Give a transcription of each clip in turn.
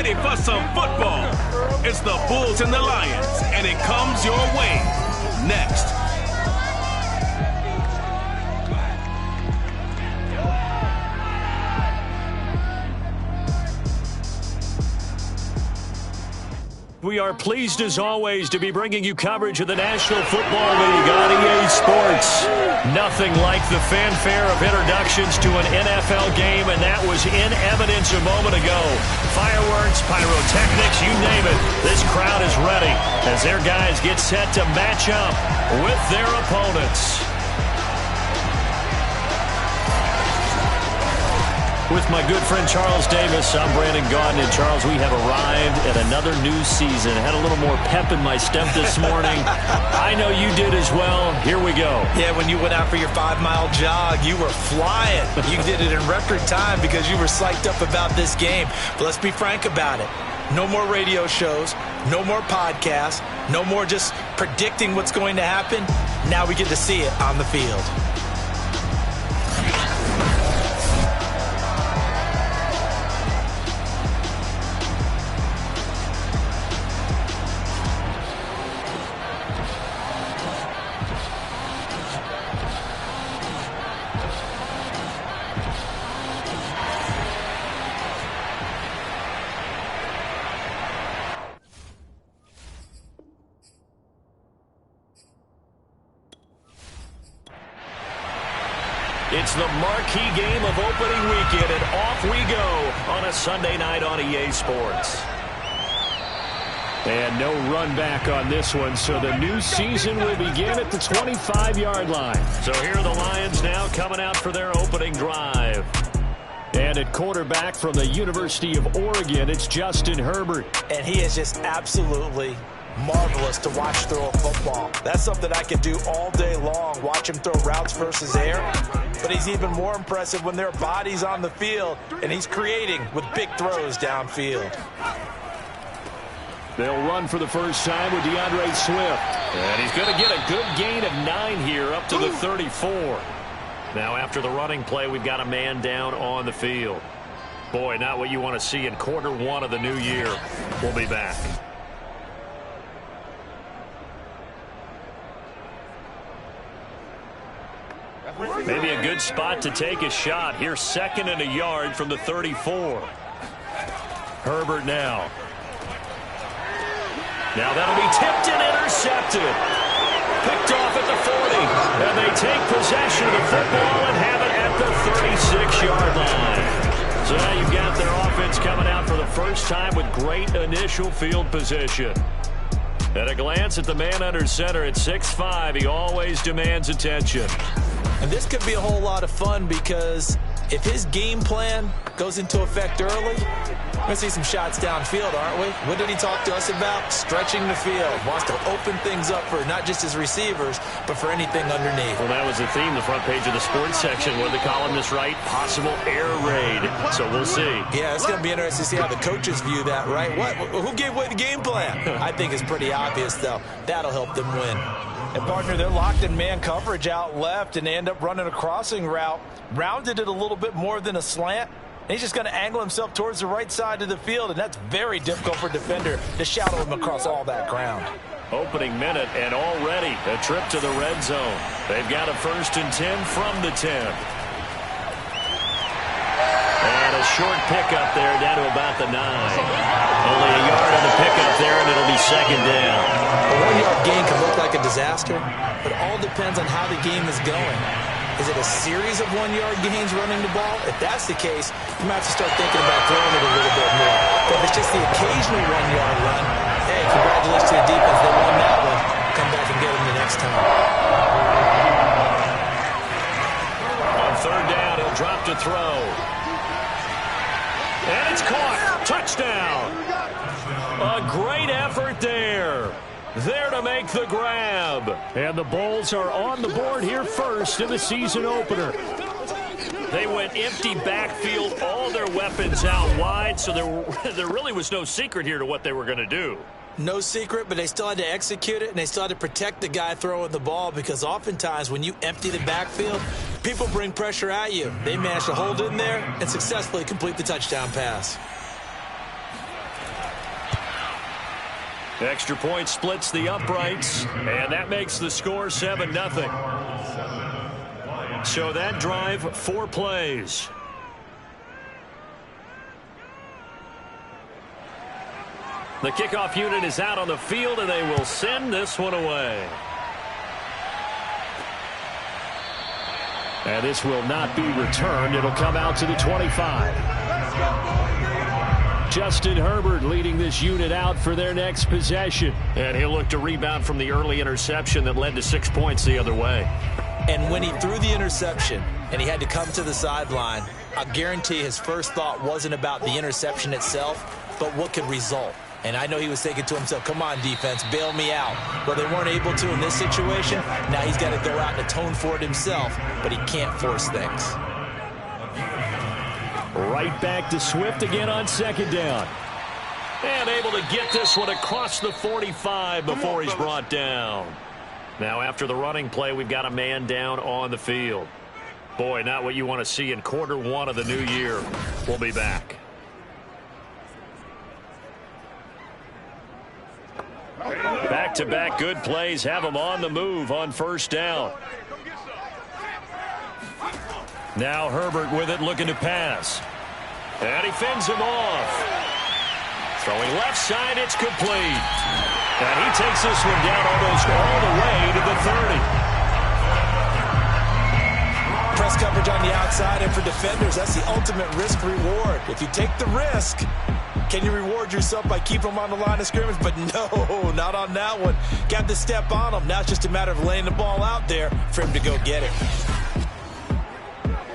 ready for some football. It's the Bulls and the Lions, and it comes your way next. We are pleased as always to be bringing you coverage of the National Football League on EA Sports. Nothing like the fanfare of introductions to an NFL game, and that was in evidence a moment ago. Fireworks, pyrotechnics, you name it. This crowd is ready as their guys get set to match up with their opponents. With my good friend Charles Davis, I'm Brandon Gaudin. And Charles, we have arrived at another new season. Had a little more pep in my step this morning. I know you did as well. Here we go. Yeah, when you went out for your 5-mile jog, you were flying. You did it in record time because you were psyched up about this game. But let's be frank about it. No more radio shows, no more podcasts, no more just predicting what's going to happen. Now we get to see it on the field. It's the marquee game of opening weekend, and off we go on a Sunday night on EA Sports. And no run back on this one, so the new season will begin at the 25-yard line. So here are the Lions now coming out for their opening drive. And at quarterback from the University of Oregon, it's Justin Herbert. And he is just absolutely marvelous to watch throw a football. That's something I could do all day long, watch him throw routes versus air. But he's even more impressive when there are bodies on the field, and he's creating with big throws downfield. They'll run for the first time with DeAndre Swift. And he's going to get a good gain of 9 here up to the 34. Now after the running play, we've got a man down on the field. Boy, not what you want to see in quarter one of the new year. We'll be back. Maybe a good spot to take a shot. Here's 2nd and a yard from the 34. Herbert now. Now that'll be tipped and intercepted. Picked off at the 40. And they take possession of the football and have it at the 36-yard line. So now you've got their offense coming out for the first time with great initial field position. At a glance at the man under center at 6'5", he always demands attention. And this could be a whole lot of fun because if his game plan goes into effect early, we're going to see some shots downfield, aren't we? What did he talk to us about? Stretching the field. Wants to open things up for not just his receivers, but for anything underneath. Well, that was the theme, the front page of the sports section. What did the columnists write? Possible air raid. So we'll see. Yeah, it's going to be interesting to see how the coaches view that, right? Who gave away the game plan? I think it's pretty obvious, though. That'll help them win. And, partner, they're locked in man coverage out left, and they end up running a crossing route. Rounded it a little bit more than a slant. And he's just going to angle himself towards the right side of the field, and that's very difficult for a defender to shadow him across all that ground. Opening minute, and already a trip to the red zone. They've got a 1st and 10 from the 10. And a short pickup there down to about the 9. Only a yard on the pickup there, and it'll be 2nd down. A 1-yard gain can look like a disaster, but it all depends on how the game is going. Is it a series of 1-yard gains running the ball? If that's the case, you might have to start thinking about throwing it a little bit more. But if it's just the occasional 1-yard run, hey, congratulations to the defense. They won that one. Come back and get them the next time. On 3rd down, he'll drop to throw. And it's caught. Touchdown. A great effort there. There to make the grab. And the Bulls are on the board here first in the season opener. They went empty backfield, all their weapons out wide, so there really was no secret here to what they were going to do. No secret, but they still had to execute it, and they still had to protect the guy throwing the ball, because oftentimes when you empty the backfield, people bring pressure at you. They managed to hold in there and successfully complete the touchdown pass. Extra point splits the uprights, and that makes the score 7-0. So that drive, 4 plays. The kickoff unit is out on the field, and they will send this one away. And this will not be returned. It'll come out to the 25. Justin Herbert leading this unit out for their next possession. And he'll look to rebound from the early interception that led to 6 points the other way. And when he threw the interception and he had to come to the sideline, I guarantee his first thought wasn't about the interception itself, but what could result. And I know he was thinking to himself, come on, defense, bail me out. Well, they weren't able to in this situation. Now he's got to go out and atone for it himself, but he can't force things. Right back to Swift again on second down. And able to get this one across the 45 before he's brought down. Now after the running play, we've got a man down on the field. Boy, not what you want to see in quarter 1 of the new year. We'll be back. Back-to-back good plays have him on the move on first down. Now Herbert with it, looking to pass. And he fends him off. Throwing left side, it's complete. And he takes this one down almost all the way to the 30. Press coverage on the outside, and for defenders, that's the ultimate risk-reward. If you take the risk, can you reward yourself by keeping them on the line of scrimmage? But no, not on that one. Got to step on them. Now it's just a matter of laying the ball out there for him to go get it.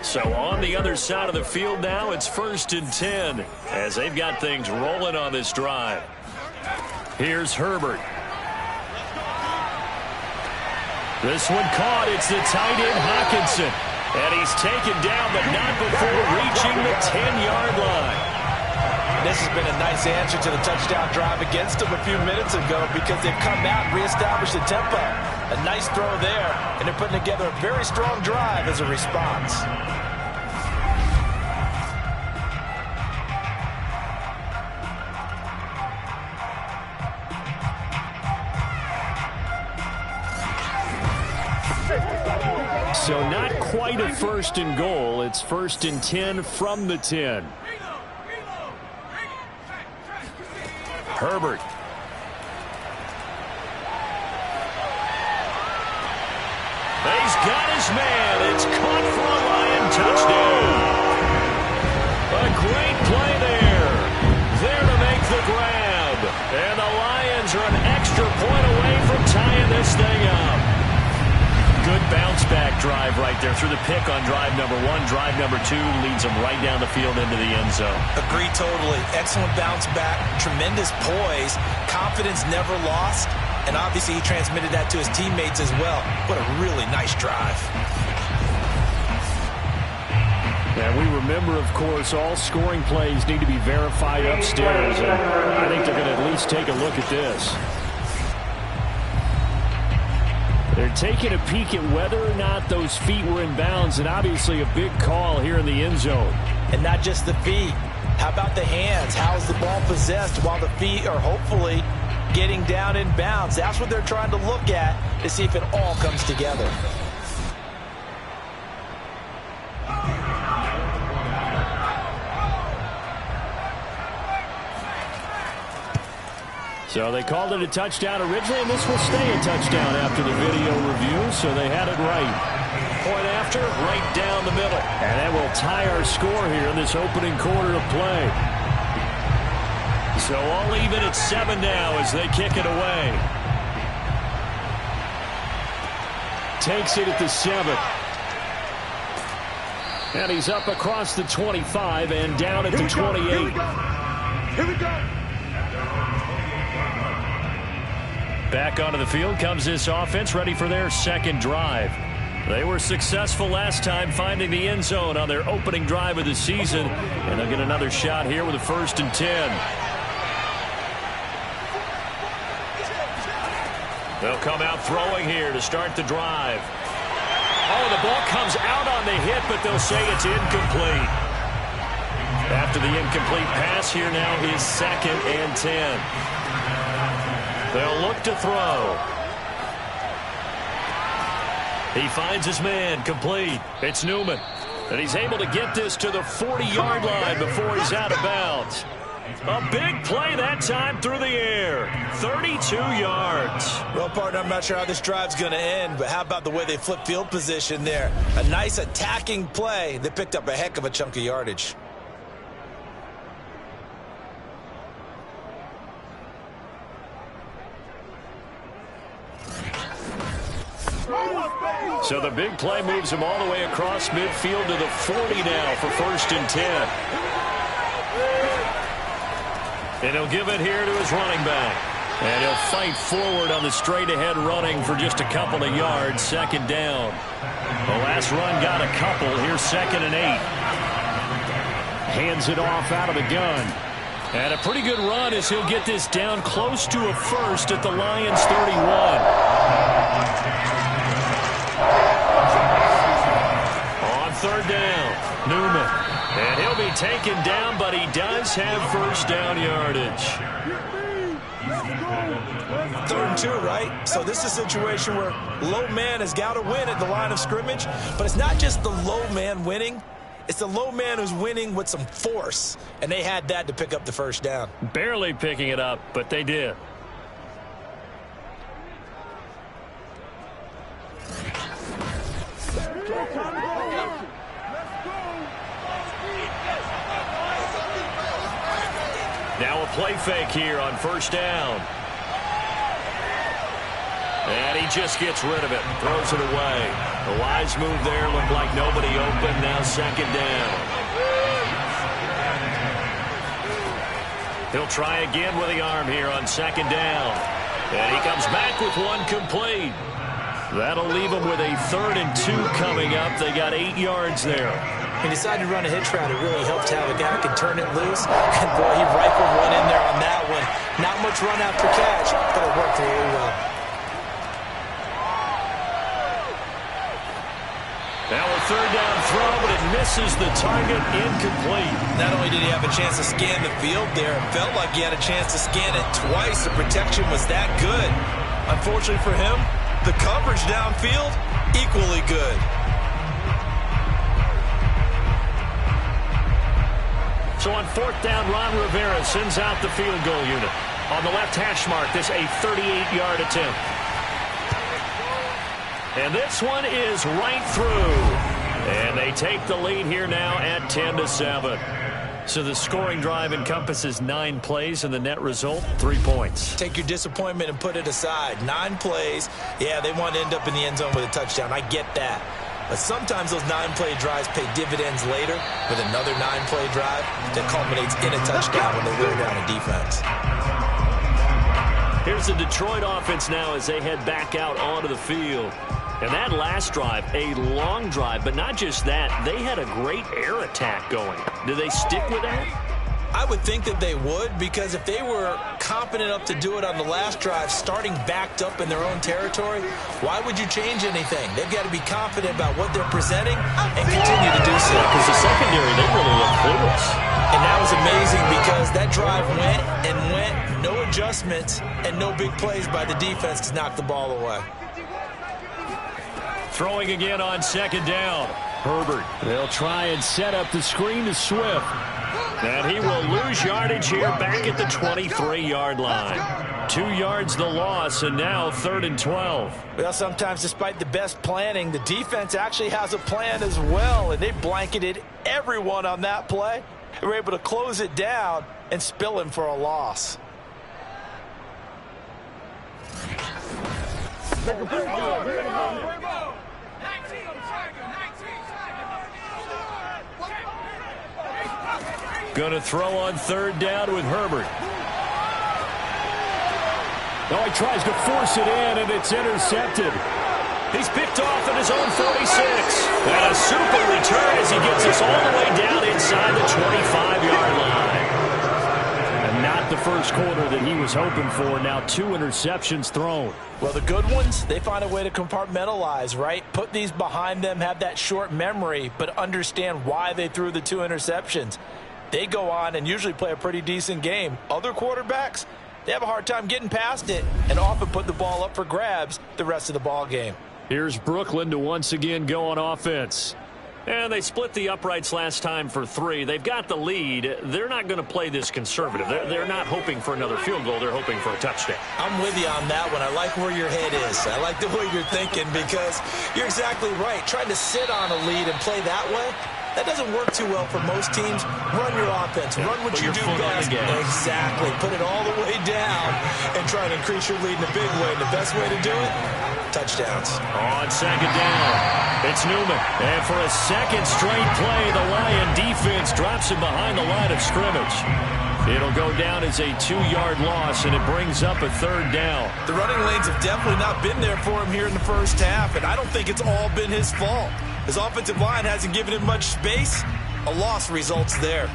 So on the other side of the field now, it's 1st and 10 as they've got things rolling on this drive. Here's Herbert. This one caught. It's the tight end, Hockenson. And he's taken down, but not before reaching the 10-yard line. This has been a nice answer to the touchdown drive against them a few minutes ago because they've come out and reestablished the tempo. A nice throw there, and they're putting together a very strong drive as a response. So not quite a 1st and goal. It's 1st and 10 from the 10. Herbert. He's got his man. It's caught for a Lion touchdown. A great play there. There to make the grab. And the Lions are an extra point away from tying this thing up. Good bounce-back drive right there through the pick on drive number 1. Drive number 2 leads them right down the field into the end zone. Agree totally. Excellent bounce-back, tremendous poise, confidence never lost, and obviously he transmitted that to his teammates as well. What a really nice drive. And we remember, of course, all scoring plays need to be verified upstairs, and I think they're going to at least take a look at this. They're taking a peek at whether or not those feet were in bounds, and obviously a big call here in the end zone. And not just the feet. How about the hands? How is the ball possessed while the feet are hopefully getting down in bounds? That's what they're trying to look at to see if it all comes together. So they called it a touchdown originally, and this will stay a touchdown after the video review, so they had it right. Point after, right down the middle. And that will tie our score here in this opening quarter of play. So all even at 7 now as they kick it away. Takes it at the 7. And he's up across the 25 and down at the 28. Here we go. Back onto the field comes this offense, ready for their second drive. They were successful last time finding the end zone on their opening drive of the season, and they'll get another shot here with a 1st and 10. They'll come out throwing here to start the drive. Oh, the ball comes out on the hit, but they'll say it's incomplete. After the incomplete pass, here now is 2nd and 10. They'll look to throw. He finds his man, complete. It's Newman. And he's able to get this to the 40-yard line before he's out of bounds. A big play that time through the air. 32 yards. Well, partner, I'm not sure how this drive's going to end, but how about the way they flip field position there? A nice attacking play. They picked up a heck of a chunk of yardage. So the big play moves him all the way across midfield to the 40 now for 1st and 10. And he'll give it here to his running back. And he'll fight forward on the straight-ahead running for just a couple of yards. 2nd down. The last run got a couple. Here's 2nd and 8. Hands it off out of the gun. And a pretty good run as he'll get this down close to a first at the Lions' 31. On 3rd down, Newman. And he'll be taken down, but he does have 1st down yardage. 3rd and 2, right? So this is a situation where low man has got to win at the line of scrimmage. But it's not just the low man winning. It's the low man who's winning with some force. And they had that to pick up the 1st down. Barely picking it up, but they did. Now a play fake here on 1st down. And he just gets rid of it. Throws it away. The wise move there. Looked like nobody open. Now 2nd down. He'll try again with the arm here on 2nd down. And he comes back with one complete. That'll leave him with a 3rd and 2 coming up. They got 8 yards there. He decided to run a hitch route. It really helped to have a guy who can turn it loose. And, boy, he rifled one in there on that one. Not much run after catch, but it worked really well. Now a 3rd down throw, but it misses the target, incomplete. Not only did he have a chance to scan the field there, it felt like he had a chance to scan it twice. The protection was that good. Unfortunately for him, the coverage downfield, equally good. So on 4th down, Ron Rivera sends out the field goal unit. On the left hash mark, this a 38-yard attempt. And this one is right through. And they take the lead here now at 10-7. So the scoring drive encompasses 9 plays, and the net result, 3 points. Take your disappointment and put it aside. 9 plays. Yeah, they want to end up in the end zone with a touchdown. I get that. But sometimes those 9-play drives pay dividends later with another 9-play drive that culminates in a touchdown when they wear down a defense. Here's the Detroit offense now as they head back out onto the field. And that last drive, a long drive, but not just that. They had a great air attack going. Do they stick with that? I would think that they would, because if they were confident enough to do it on the last drive, starting backed up in their own territory, why would you change anything? They've got to be confident about what they're presenting and continue to do so. Because the secondary, they really look clueless. And that was amazing because that drive went and went, no adjustments, and no big plays by the defense to knock the ball away. Throwing again on 2nd down. Herbert. They'll try and set up the screen to Swift. And he will lose yardage here back at the 23-yard line. 2 yards the loss, and now 3rd and 12. Well, sometimes despite the best planning, the defense actually has a plan as well, and they blanketed everyone on that play. They were able to close it down and spill him for a loss. Going to throw on 3rd down with Herbert. Oh, he tries to force it in, and it's intercepted. He's picked off at his own 46. And a super return as he gets us all the way down inside the 25-yard line. And not the first quarter that he was hoping for. Now 2 interceptions thrown. Well, the good ones, they find a way to compartmentalize, right? Put these behind them, have that short memory, but understand why they threw the 2 interceptions. They go on and usually play a pretty decent game. Other quarterbacks, they don't have that luxury. And now is amazing because that drive went and went, no adjustments, and no big plays by the defense. Here's the Detroit offense now as they head back out onto the field. And that last drive, a long drive, but not just that. They had a chance to scan the field there. It was amazing because that drive went and went, no adjustments, and no big plays by the defense. they have a hard time getting past it and often put the ball up for grabs the rest of the ball game. Here's Brooklyn to once again go on offense. And they split the uprights last time for 3. They've got the lead. They're not going to play this conservative. They're not hoping for another field goal. They're hoping for a touchdown. I'm with you on that one. I like where your head is. I like the way you're thinking because you're exactly right. Trying to sit on a lead and play that way, that doesn't work too well for most teams. Run your offense. Run what you do best. Exactly. Put it all the way down and try to increase your lead in a big way. And the best way to do it, touchdowns. On second down, it's Newman. And for a second straight play, the Lion defense drops him behind the line of scrimmage. It'll go down as a 2-yard loss, and it brings up a 3rd down. The running lanes have definitely not been there for him here in the first half, and I don't think it's all been his fault. His offensive line hasn't given him much space. A loss results there.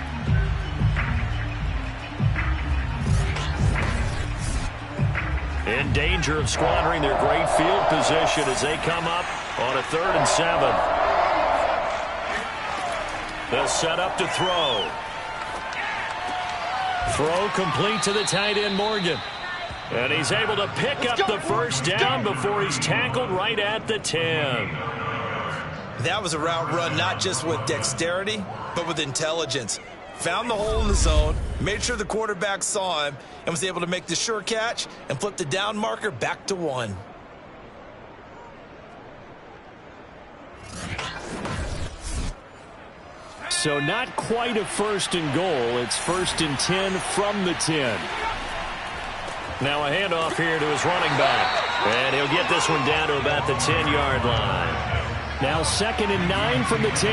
In danger of squandering their great field position as they come up on a 3rd and 7. They'll set up to throw. Throw complete to the tight end, Morgan. And he's able to pick up the first down before he's tackled right at the 10. That was a route run not just with dexterity, but with intelligence. Found the hole in the zone, made sure the quarterback saw him, and was able to make the sure catch and flip the down marker back to 1. So not quite a 1st and goal. It's 1st and 10 from the 10. Now a handoff here to his running back. And he'll get this one down to about the 10-yard line. Now 2nd and 9 from the 10.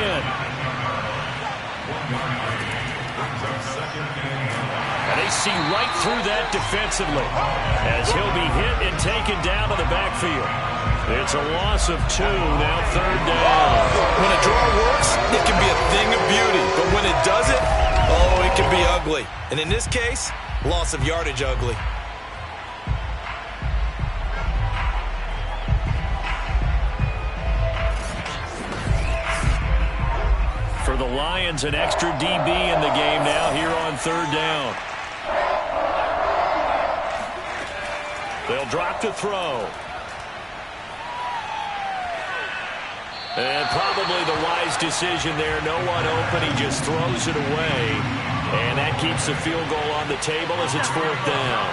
And they see right through that defensively as he'll be hit and taken down to the backfield. It's a loss of 2, now 3rd down. When a draw works, it can be a thing of beauty. But when it doesn't, oh, it can be ugly. And in this case, loss of yardage ugly. For the Lions, an extra DB in the game now here on 3rd down. They'll drop to throw. And probably the wise decision there. No one open. He just throws it away. And that keeps the field goal on the table as it's 4th down.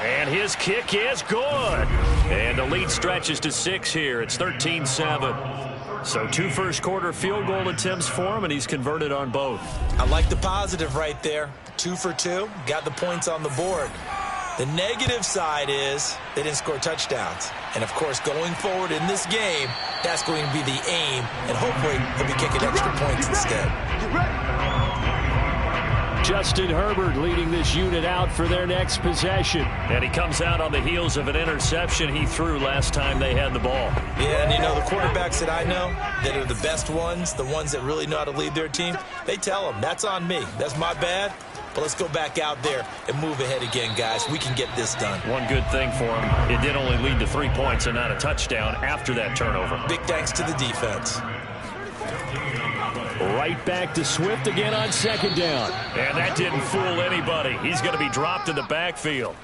And his kick is good. And the lead stretches to 6 here. It's 13-7. So 2 first-quarter field goal attempts for him, and he's converted on both. I like the positive right there. 2 for 2. Got the points on the board. The negative side is they didn't score touchdowns. And, of course, going forward in this game, that's going to be the aim. And hopefully he'll be kicking extra points instead. Justin Herbert leading this unit out for their next possession. And he comes out on the heels of an interception he threw last time they had the ball. Yeah, and you know, the quarterbacks that I know that are the best ones, the ones that really know how to lead their team, they tell them, that's on me. That's my bad. But let's go back out there and move ahead again, guys. We can get this done. One good thing for him, it did only lead to 3 points and not a touchdown after that turnover. Big thanks to the defense. Right back to Swift again on 2nd down. And that didn't fool anybody. He's going to be dropped in the backfield.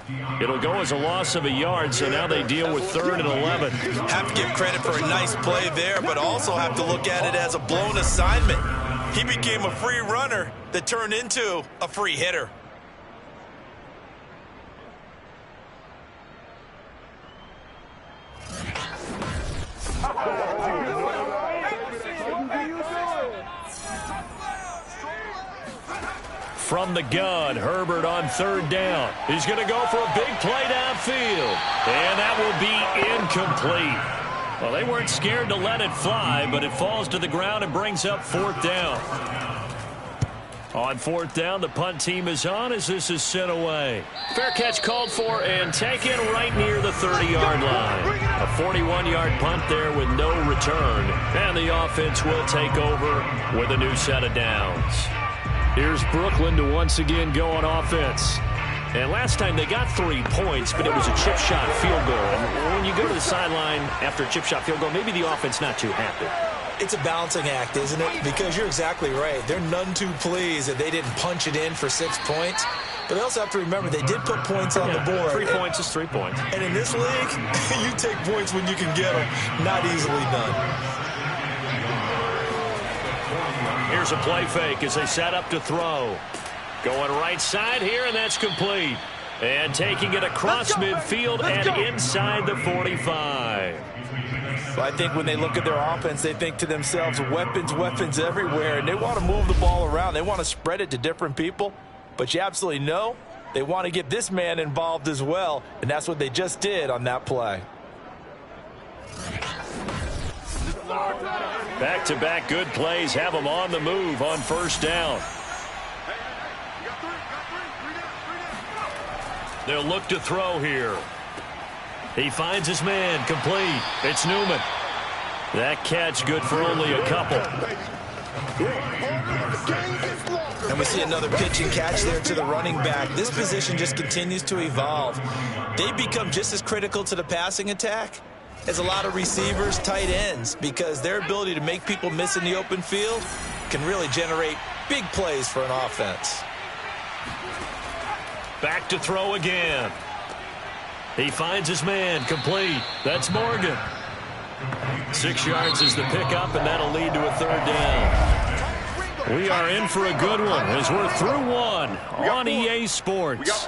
It'll go as a loss of a yard, so now they deal with 3rd and 11. Have to give credit for a nice play there, but also have to look at it as a blown assignment. He became a free runner that turned into a free hitter. From the gun, Herbert on 3rd down. He's going to go for a big play downfield. And that will be incomplete. Well, they weren't scared to let it fly, but it falls to the ground and brings up 4th down. On 4th down, the punt team is on as this is sent away. Fair catch called for and taken right near the 30-yard line. A 41-yard punt there with no return. And the offense will take over with a new set of downs. Here's Brooklyn to once again go on offense. And last time they got 3 points, but it was a chip shot field goal. And when you go to the sideline after a chip shot field goal, maybe the offense not too happy. It's a balancing act, isn't it? Because you're exactly right. They're none too pleased that they didn't punch it in for 6 points. But they also have to remember they did put points on the board. 3 points is 3 points. And in this league, you take points when you can get them. Not easily done. Here's a play fake as they set up to throw. Going right side here, and that's complete. And taking it across midfield and inside the 45. I think when they look at their offense, they think to themselves, weapons, weapons everywhere. And they want to move the ball around. They want to spread it to different people. But you absolutely know they want to get this man involved as well. And that's what they just did on that play. Back-to-back good plays have them on the move on first down. They'll look to throw here. He finds his man, complete. It's Newman. That catch good for only a couple. And we see another pitch and catch there to the running back. This position just continues to evolve. They become just as critical to the passing attack as a lot of receivers, tight ends, because their ability to make people miss in the open field can really generate big plays for an offense. Back to throw again. He finds his man, complete. That's Morgan. 6 yards is the pickup, and that'll lead to a third down. We are in for a good one as we're through one on EA Sports.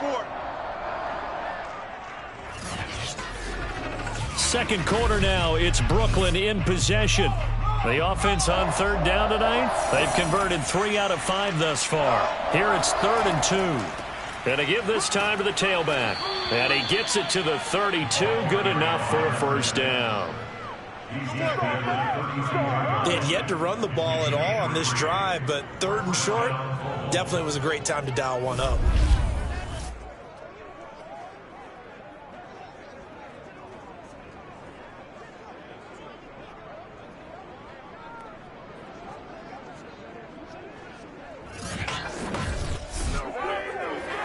Second quarter now, it's Brooklyn in possession. The offense on third down tonight, they've converted 3 out of 5 thus far. Here it's 3rd and 2. And they give this time to the tailback. And he gets it to the 32. Good enough for a first down. They had yet to run the ball at all on this drive, but 3rd and short definitely was a great time to dial one up.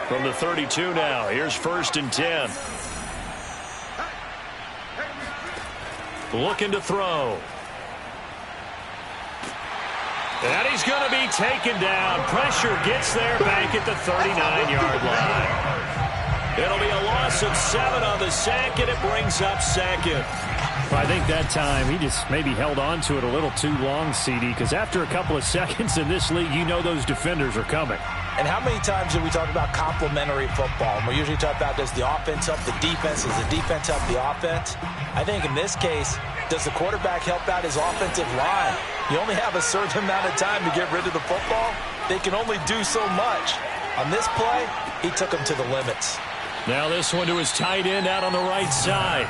From the 32 now, here's 1st and 10. Looking to throw. And he's going to be taken down. Pressure gets there back at the 39-yard line. It'll be a loss of 7 on the sack, and it brings up 2nd. I think that time he just maybe held on to it a little too long, CD, because after a couple of seconds in this league, you know those defenders are coming. And how many times do we talk about complementary football? And we usually talk about, does the offense help the defense? Does the defense help the offense? I think in this case, does the quarterback help out his offensive line? You only have a certain amount of time to get rid of the football. They can only do so much. On this play, he took them to the limits. Now this one to his tight end out on the right side.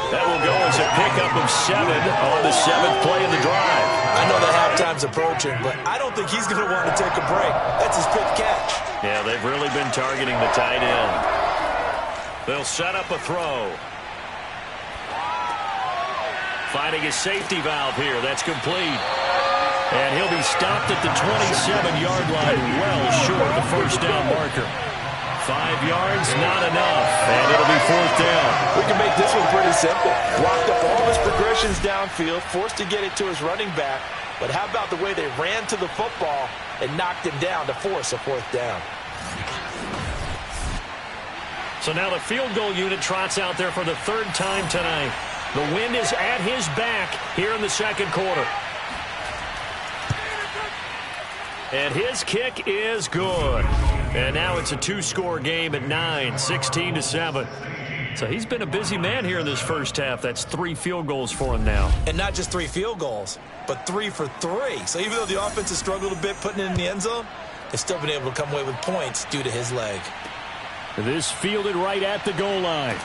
That will go as a pickup of 7 on the 7th play of the drive. I know that halftime's approaching, but I don't think he's going to want to take a break. That's his 5th catch. Yeah, they've really been targeting the tight end. They'll set up a throw. Finding his safety valve here. That's complete. And he'll be stopped at the 27-yard line, well short the first down marker. 5 yards, not enough, and it'll be 4th down. We can make this one pretty simple. Blocked up all his progressions downfield, forced to get it to his running back. But how about the way they ran to the football and knocked him down to force a 4th down? So now the field goal unit trots out there for the 3rd time tonight. The wind is at his back here in the 2nd quarter. And his kick is good. And now it's a 2-score game at 9, 16-7. So he's been a busy man here in this first half. That's 3 field goals for him now. And not just 3 field goals, but 3 for 3. So even though the offense has struggled a bit putting it in the end zone, they've still been able to come away with points due to his leg. This fielded right at the goal line.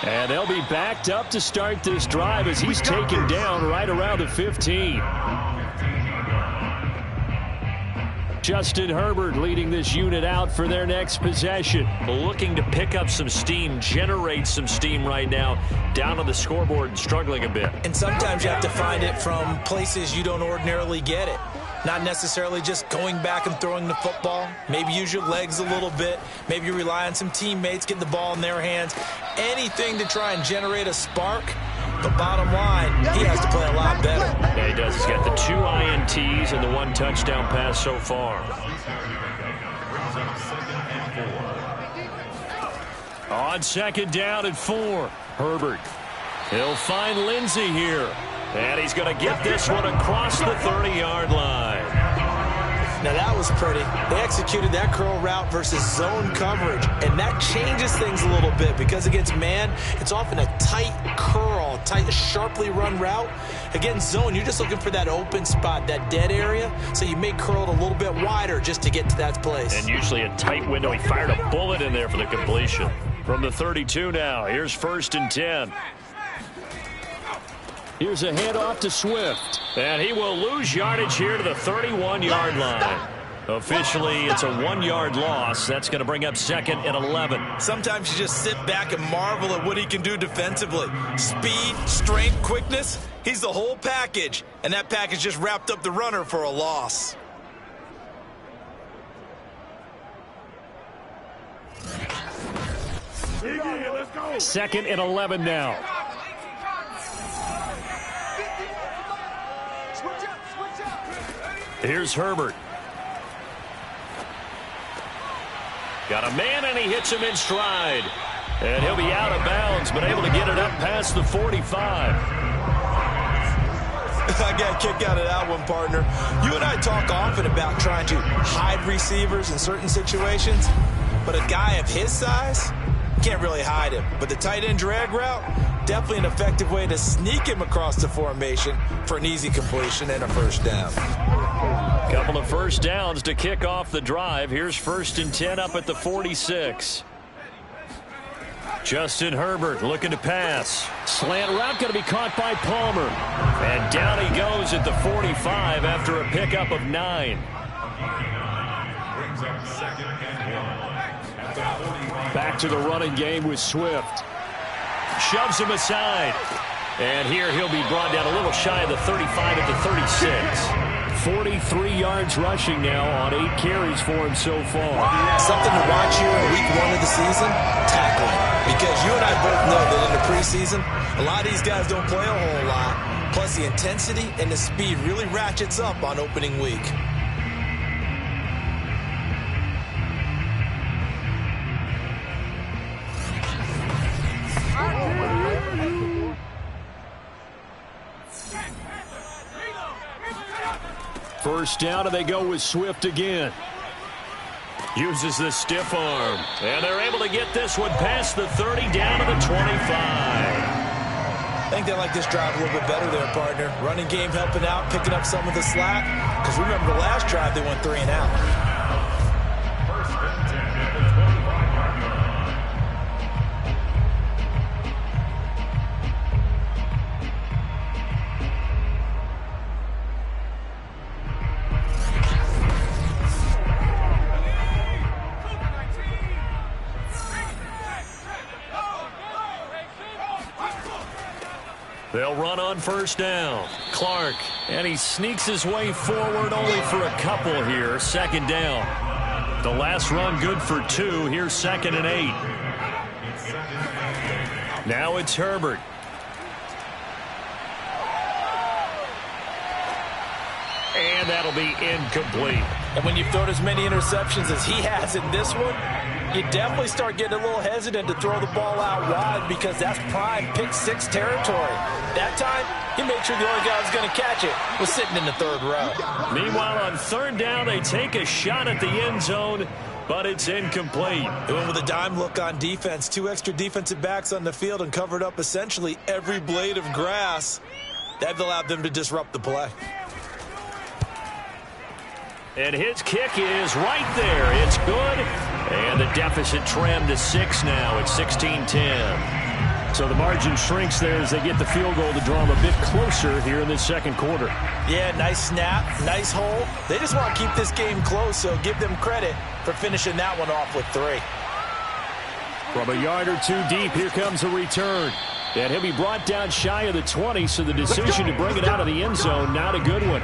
And they'll be backed up to start this drive as he's taken down right around the 15. Justin Herbert leading this unit out for their next possession. Looking to pick up some steam, generate some steam right now. Down on the scoreboard and struggling a bit. And sometimes you have to find it from places you don't ordinarily get it. Not necessarily just going back and throwing the football. Maybe use your legs a little bit. Maybe you rely on some teammates, getting the ball in their hands. Anything to try and generate a spark. But bottom line, he has to play a lot better. Yeah, he does. He's got the 2 INTs and the 1 touchdown pass so far. On second down and 4, Herbert. He'll find Lindsey here. And he's going to get this one across the 30-yard line. Now that was pretty. They executed that curl route versus zone coverage, and that changes things a little bit because against man, it's often a tight curl, tight, sharply run route. Against zone, you're just looking for that open spot, that dead area, so you may curl it a little bit wider just to get to that place. And usually a tight window. He fired a bullet in there for the completion. From the 32 now, here's 1st and 10. Here's a handoff to Swift. And he will lose yardage here to the 31-yard line. Officially, it's a 1-yard loss. That's going to bring up 2nd and 11. Sometimes you just sit back and marvel at what he can do defensively. Speed, strength, quickness, he's the whole package. And that package just wrapped up the runner for a loss. Let's go. 2nd and 11 now. Here's Herbert. Got a man, and he hits him in stride. And he'll be out of bounds, but able to get it up past the 45. I got a kick out of that one, partner. You and I talk often about trying to hide receivers in certain situations, but a guy of his size can't really hide him. But the tight end drag route, definitely an effective way to sneak him across the formation for an easy completion and a 1st down. Couple of 1st downs to kick off the drive. Here's 1st and 10 up at the 46. Justin Herbert looking to pass. Slant route going to be caught by Palmer. And down he goes at the 45 after a pickup of 9. Back to the running game with Swift. Shoves him aside. And here he'll be brought down a little shy of the 35 at the 36. 43 yards rushing now on 8 carries for him so far. Something to watch here in week 1 of the season, tackling. Because you and I both know that in the preseason, a lot of these guys don't play a whole lot. Plus the intensity and the speed really ratchets up on opening week. First down, and they go with Swift again. Uses the stiff arm. And they're able to get this one past the 30 down to the 25. I think they like this drive a little bit better there, partner. Running game helping out, picking up some of the slack. Because remember the last drive, they went 3 and out. They'll run on 1st down. Clark, and he sneaks his way forward only for a couple here. 2nd down. The last run good for 2. Here's 2nd and 8. Now it's Herbert. And that'll be incomplete. And when you've thrown as many interceptions as he has in this one, you definitely start getting a little hesitant to throw the ball out wide because that's prime pick 6 territory. That time, he made sure the only guy who was going to catch it was sitting in the 3rd row. Meanwhile, on 3rd down, they take a shot at the end zone, but it's incomplete. They went with a dime look on defense. 2 extra defensive backs on the field and covered up essentially every blade of grass. That allowed them to disrupt the play. And his kick is right there. It's good. And the deficit trimmed to 6 now. It's 16-10. So the margin shrinks there as they get the field goal to draw them a bit closer here in this 2nd quarter. Yeah, nice snap, nice hole. They just want to keep this game close, so give them credit for finishing that one off with 3. From a yard or 2 deep, here comes a return. And he'll be brought down shy of the 20, so the decision to bring it out of the end zone, not a good one.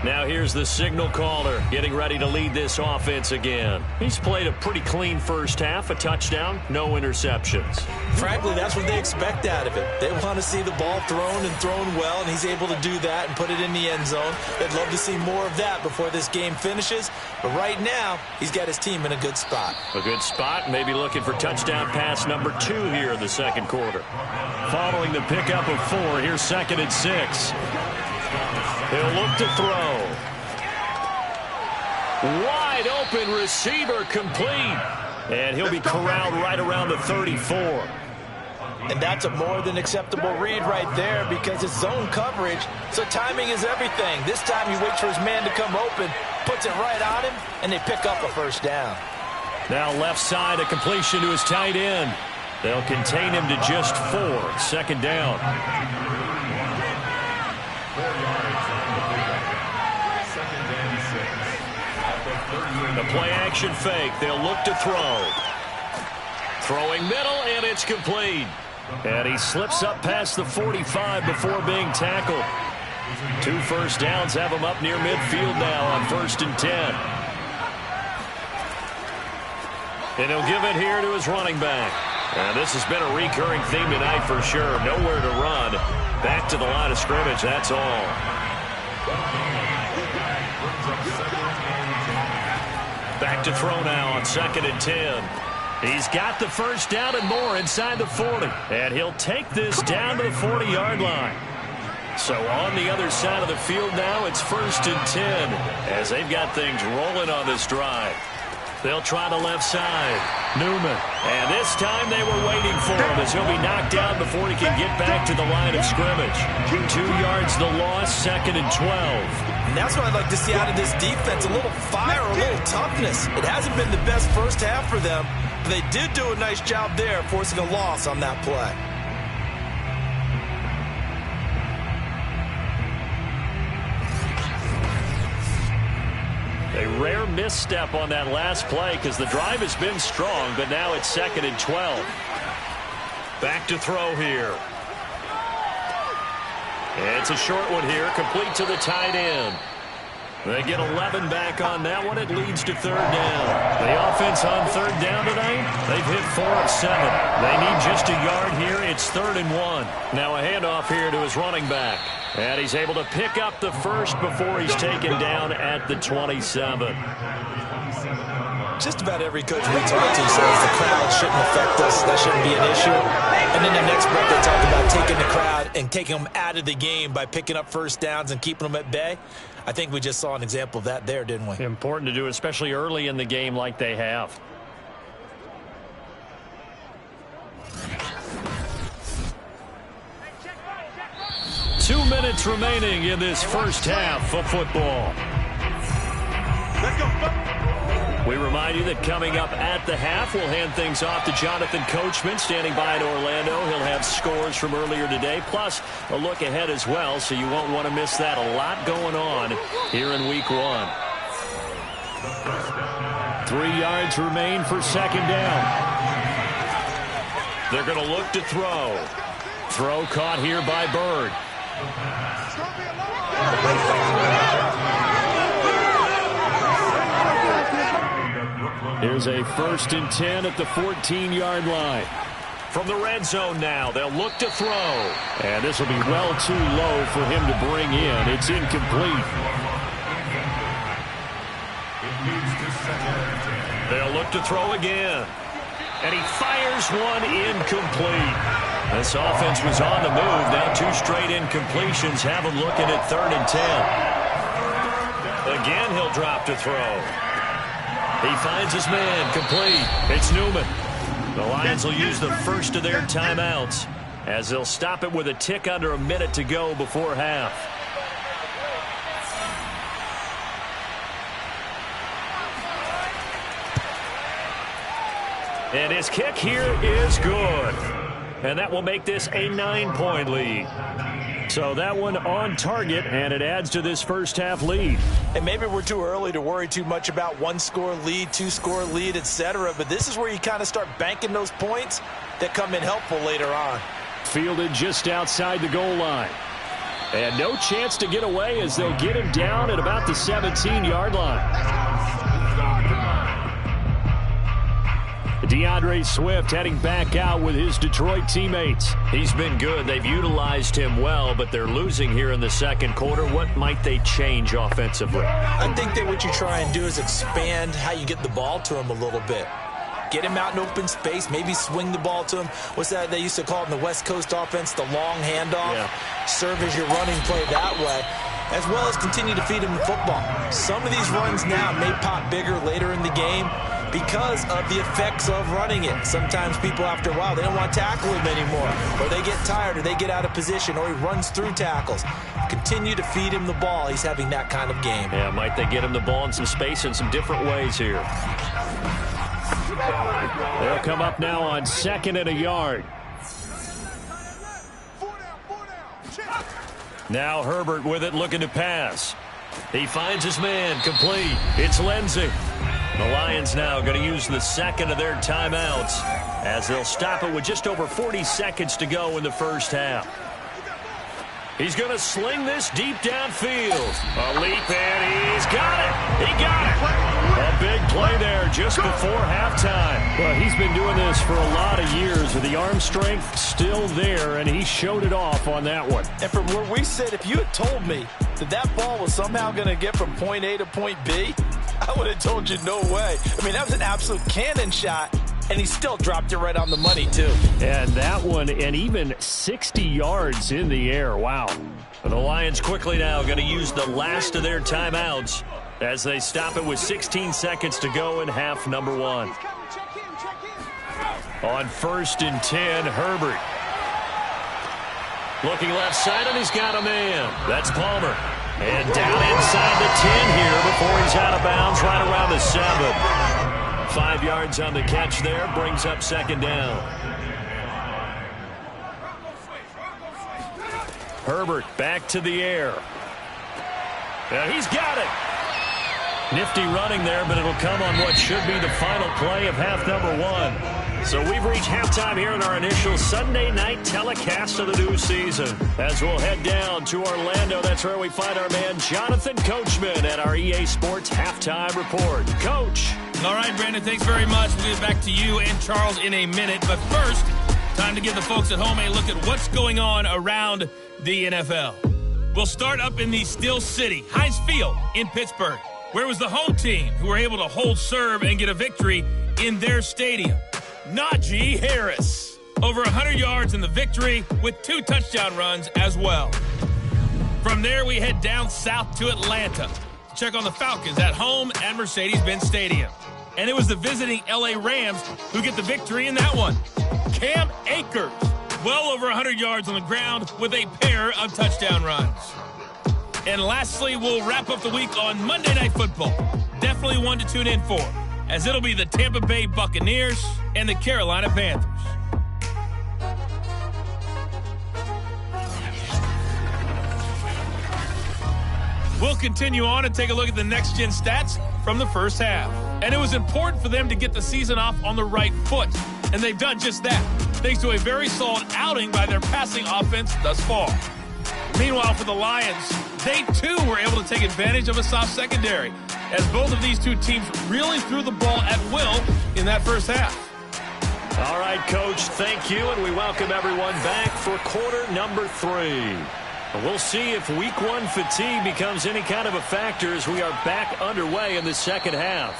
Now here's the signal caller getting ready to lead this offense again. He's played a pretty clean first half, a touchdown, no interceptions. Frankly, that's what they expect out of him. They want to see the ball thrown and thrown well, and he's able to do that and put it in the end zone. They'd love to see more of that before this game finishes. But right now, he's got his team in a good spot. A good spot, maybe looking for touchdown pass number 2 here in the second quarter. Following the pickup of 4, here's 2nd and 6. He'll look to throw. Wide open receiver complete. And he'll be corralled right around the 34. And that's a more than acceptable read right there because it's zone coverage, so timing is everything. This time he waits for his man to come open, puts it right on him, and they pick up a first down. Now left side, a completion to his tight end. They'll contain him to just 4. 2nd down. The play-action fake. They'll look to throw. Throwing middle, and it's complete. And he slips up past the 45 before being tackled. 2 first downs have him up near midfield now on 1st and 10. And he'll give it here to his running back. And this has been a recurring theme tonight for sure. Nowhere to run. Back to the line of scrimmage, that's all. Back to throw now on 2nd and 10. He's got the first down and more inside the 40. And he'll take this down to the 40-yard line. So on the other side of the field now, it's 1st and 10 as they've got things rolling on this drive. They'll try the left side. Newman. And this time they were waiting for him as he'll be knocked down before he can get back to the line of scrimmage. 2 yards the loss, 2nd and 12. And that's what I'd like to see out of this defense, a little fire, a little toughness. It hasn't been the best first half for them, but they did do a nice job there forcing a loss on that play. A rare misstep on that last play because the drive has been strong, but now it's 2nd and 12. Back to throw here. It's a short one here, complete to the tight end. They get 11 back on that one. It leads to 3rd down. The offense on 3rd down tonight, they've hit 4 of 7. They need just a yard here. It's 3rd and 1. Now a handoff here to his running back. And he's able to pick up the first before he's taken down at the 27. Just about every coach we talk to says the crowd shouldn't affect us. That shouldn't be an issue. And then the next breath they talk about taking the crowd and taking them out of the game by picking up first downs and keeping them at bay. I think we just saw an example of that there, didn't we? Important to do, especially early in the game like they have. Two minutes remaining in this first half of football. Let's go. We remind you that coming up at the half, we'll hand things off to Jonathan Coachman standing by in Orlando. He'll have scores from earlier today, plus a look ahead as well, so you won't want to miss that. A lot going on here in Week 1. 3 yards remain for 2nd down. They're going to look to throw. Throw caught here by Bird. Here's a 1st and 10 at the 14-yard line. From the red zone now, they'll look to throw. And this will be well too low for him to bring in. It's incomplete. They'll look to throw again. And he fires one incomplete. This offense was on the move. Now 2 straight incompletions have him looking at 3rd and 10. Again, he'll drop to throw. He finds his man, complete. It's Newman. The Lions will use the first of their timeouts as they'll stop it with a tick under a minute to go before half. And his kick here is good. And that will make this a 9-point lead. So that one on target, and it adds to this first half lead. And maybe we're too early to worry too much about 1-score lead, 2-score lead, etc. But this is where you kind of start banking those points that come in helpful later on. Fielded just outside the goal line. And no chance to get away as they'll get him down at about the 17-yard line. DeAndre Swift heading back out with his Detroit teammates. He's been good. They've utilized him well, but they're losing here in the second quarter. What might they change offensively? I think that what you try and do is expand how you get the ball to him a little bit. Get him out in open space, maybe swing the ball to him. What's that they used to call it in the West Coast offense, the long handoff? Yeah. Serve as your running play that way, as well as continue to feed him the football. Some of these runs now may pop bigger later in the game because of the effects of running it. Sometimes people, after a while, they don't want to tackle him anymore, or they get tired, or they get out of position, or he runs through tackles. Continue to feed him the ball. He's having that kind of game. Yeah, might they get him the ball in some space in some different ways here. They'll come up now on 2nd and a yard. Now Herbert with it, looking to pass. He finds his man, complete. It's Lindsey. The Lions now going to use the second of their timeouts as they'll stop it with just over 40 seconds to go in the first half. He's going to sling this deep downfield. A leap, and he's got it. He got it. A big play there just before halftime. Well, he's been doing this for a lot of years with the arm strength still there, and he showed it off on that one. And from where we sit, if you had told me that that ball was somehow going to get from point A to point B, I would have told you no way. I mean, that was an absolute cannon shot, and he still dropped it right on the money, too. And that one, and even 60 yards in the air. Wow. The Lions quickly now going to use the last of their timeouts as they stop it with 16 seconds to go in half number one. On 1st and 10, Herbert. Looking left side, and he's got a man. That's Palmer. And down inside the 10 here before he's out of bounds right around the 7. 5 yards on the catch there, brings up 2nd down. Herbert back to the air. And he's got it. Nifty running there, but it'll come on what should be the final play of half number one. So we've reached halftime here in our initial Sunday night telecast of the new season. As we'll head down to Orlando, that's where we find our man Jonathan Coachman at our EA Sports Halftime Report. Coach. All right, Brandon, thanks very much. We'll get back to you and Charles in a minute. But first, time to give the folks at home a look at what's going on around the NFL. We'll start up in the Steel City, Heinz Field in Pittsburgh, where it was the home team who were able to hold serve and get a victory in their stadium. Najee Harris, over 100 yards in the victory with 2 touchdown runs as well. From there, we head down south to Atlanta to check on the Falcons at home at Mercedes-Benz Stadium. And it was the visiting LA Rams who get the victory in that one. Cam Akers, well over 100 yards on the ground with a pair of touchdown runs. And lastly, we'll wrap up the week on Monday Night Football. Definitely one to tune in for, as it'll be the Tampa Bay Buccaneers and the Carolina Panthers. We'll continue on and take a look at the next-gen stats from the first half. And it was important for them to get the season off on the right foot, and they've done just that, thanks to a very solid outing by their passing offense thus far. Meanwhile, for the Lions, they too were able to take advantage of a soft secondary, as both of these two teams really threw the ball at will in that first half. All right, Coach, thank you, and we welcome everyone back for quarter number 3. We'll see if week 1 fatigue becomes any kind of a factor as we are back underway in the second half.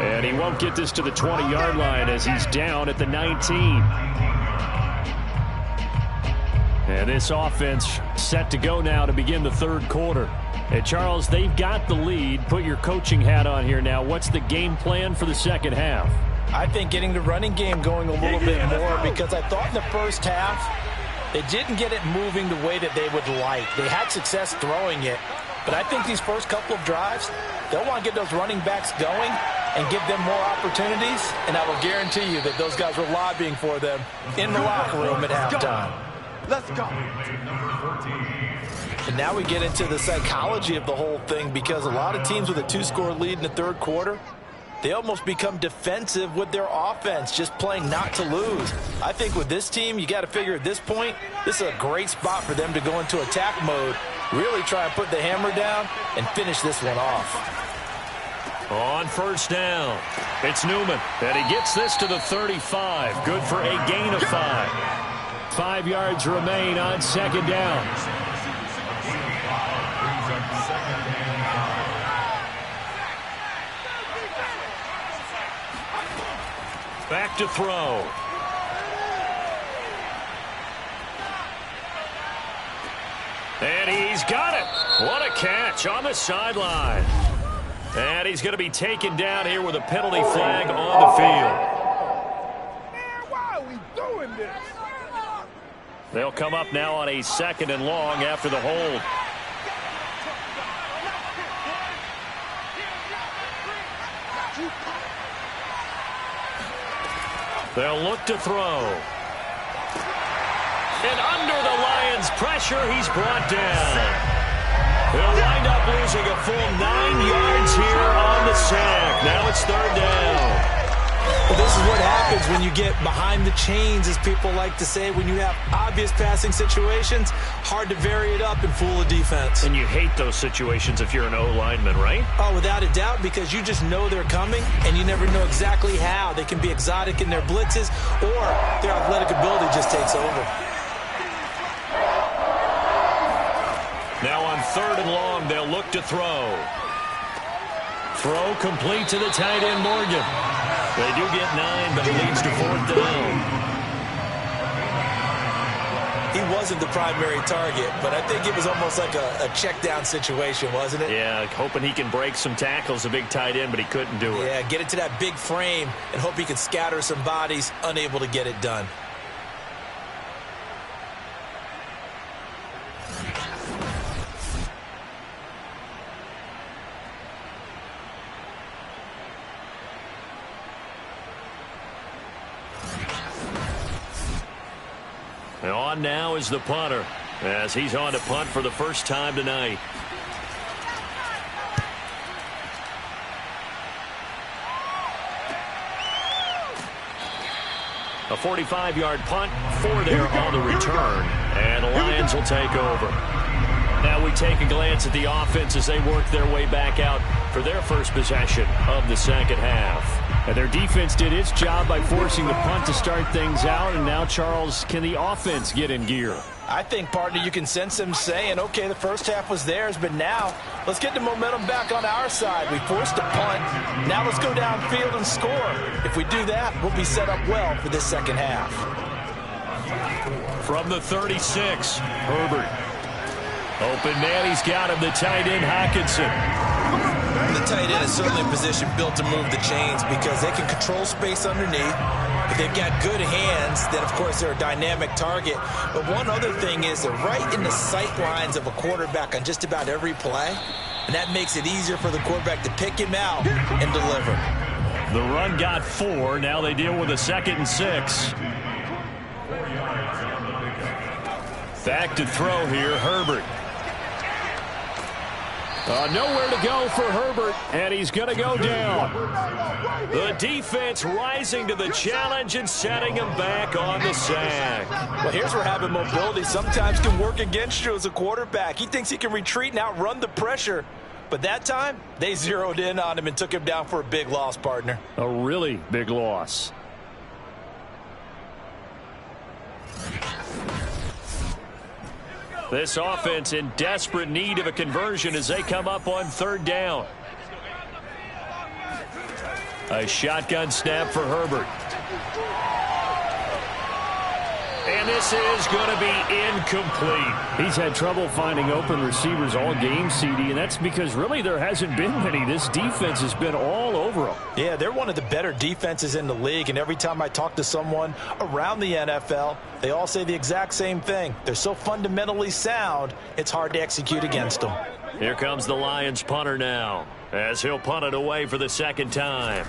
And he won't get this to the 20-yard line as he's down at the 19. And this offense set to go now to begin the third quarter. Hey, Charles, they've got the lead. Put your coaching hat on here now. What's the game plan for the second half? I think getting the running game going a little bit more, because I thought in the first half they didn't get it moving the way that they would like. They had success throwing it, but I think these first couple of drives, they'll want to get those running backs going and give them more opportunities, and I will guarantee you that those guys were lobbying for them in the locker room at halftime. Let's go. And now we get into the psychology of the whole thing, because a lot of teams with a 2-score lead in the third quarter, they almost become defensive with their offense, just playing not to lose. I think with this team, you got to figure at this point, this is a great spot for them to go into attack mode Really try and put the hammer down and finish this one off. On first down, it's Newman, and he gets this to the 35. Good for a gain of 5. 5 yards remain on second down. Back to throw. And he's got it. What a catch on the sideline. And he's going to be taken down here with a penalty flag on the field. Man, why are we doing this? They'll come up now on a 2nd and long after the hold. They'll look to throw. And under the Lions' pressure, he's brought down. They'll wind up losing a full 9 yards here on the sack. Now it's 3rd down. Well, this is what happens when you get behind the chains, as people like to say. When you have obvious passing situations, hard to vary it up and fool a defense. And you hate those situations if you're an O-lineman, right? Oh, without a doubt, because you just know they're coming, and you never know exactly how. They can be exotic in their blitzes, or their athletic ability just takes over. Now on 3rd and long, they'll look to throw. Throw complete to the tight end, Morgan. They do get 9, but it leads to 4th down. He wasn't the primary target, but I think it was almost like a check down situation, wasn't it? Yeah, hoping he can break some tackles, a big tight end, but he couldn't do it. Yeah, get it to that big frame and hope he could scatter some bodies, unable to get it done. And on now is the punter, as he's on to punt for the first time tonight. A 45-yard punt, 4 there on the return, and the Lions will take over. Now we take a glance at the offense as they work their way back out for their first possession of the second half. And their defense did its job by forcing the punt to start things out. And now, Charles, can the offense get in gear? I think, partner, you can sense them saying, okay, the first half was theirs, but now let's get the momentum back on our side. We forced a punt. Now let's go downfield and score. If we do that, we'll be set up well for this second half. From the 36, Herbert. Open man, he's got him, the tight end, Hockenson. The tight end is certainly a position built to move the chains because they can control space underneath. If they've got good hands, then, of course, they're a dynamic target. But one other thing is they're right in the sight lines of a quarterback on just about every play, and that makes it easier for the quarterback to pick him out and deliver. The run got 4. Now they deal with a 2nd and 6. Back to throw here, Herbert. Nowhere to go for Herbert, and he's going to go down. The defense rising to the challenge and setting him back on the sack. Well, here's where having mobility sometimes can work against you as a quarterback. He thinks he can retreat and outrun the pressure. But that time, they zeroed in on him and took him down for a big loss, partner. A really big loss. This offense in desperate need of a conversion as they come up on 3rd down. A shotgun snap for Herbert. And this is going to be incomplete. He's had trouble finding open receivers all game, CD, and that's because really there hasn't been many. This defense has been all over them. Yeah, they're one of the better defenses in the league, and every time I talk to someone around the NFL, they all say the exact same thing. They're so fundamentally sound, it's hard to execute against them. Here comes the Lions punter now, as he'll punt it away for the 2nd time.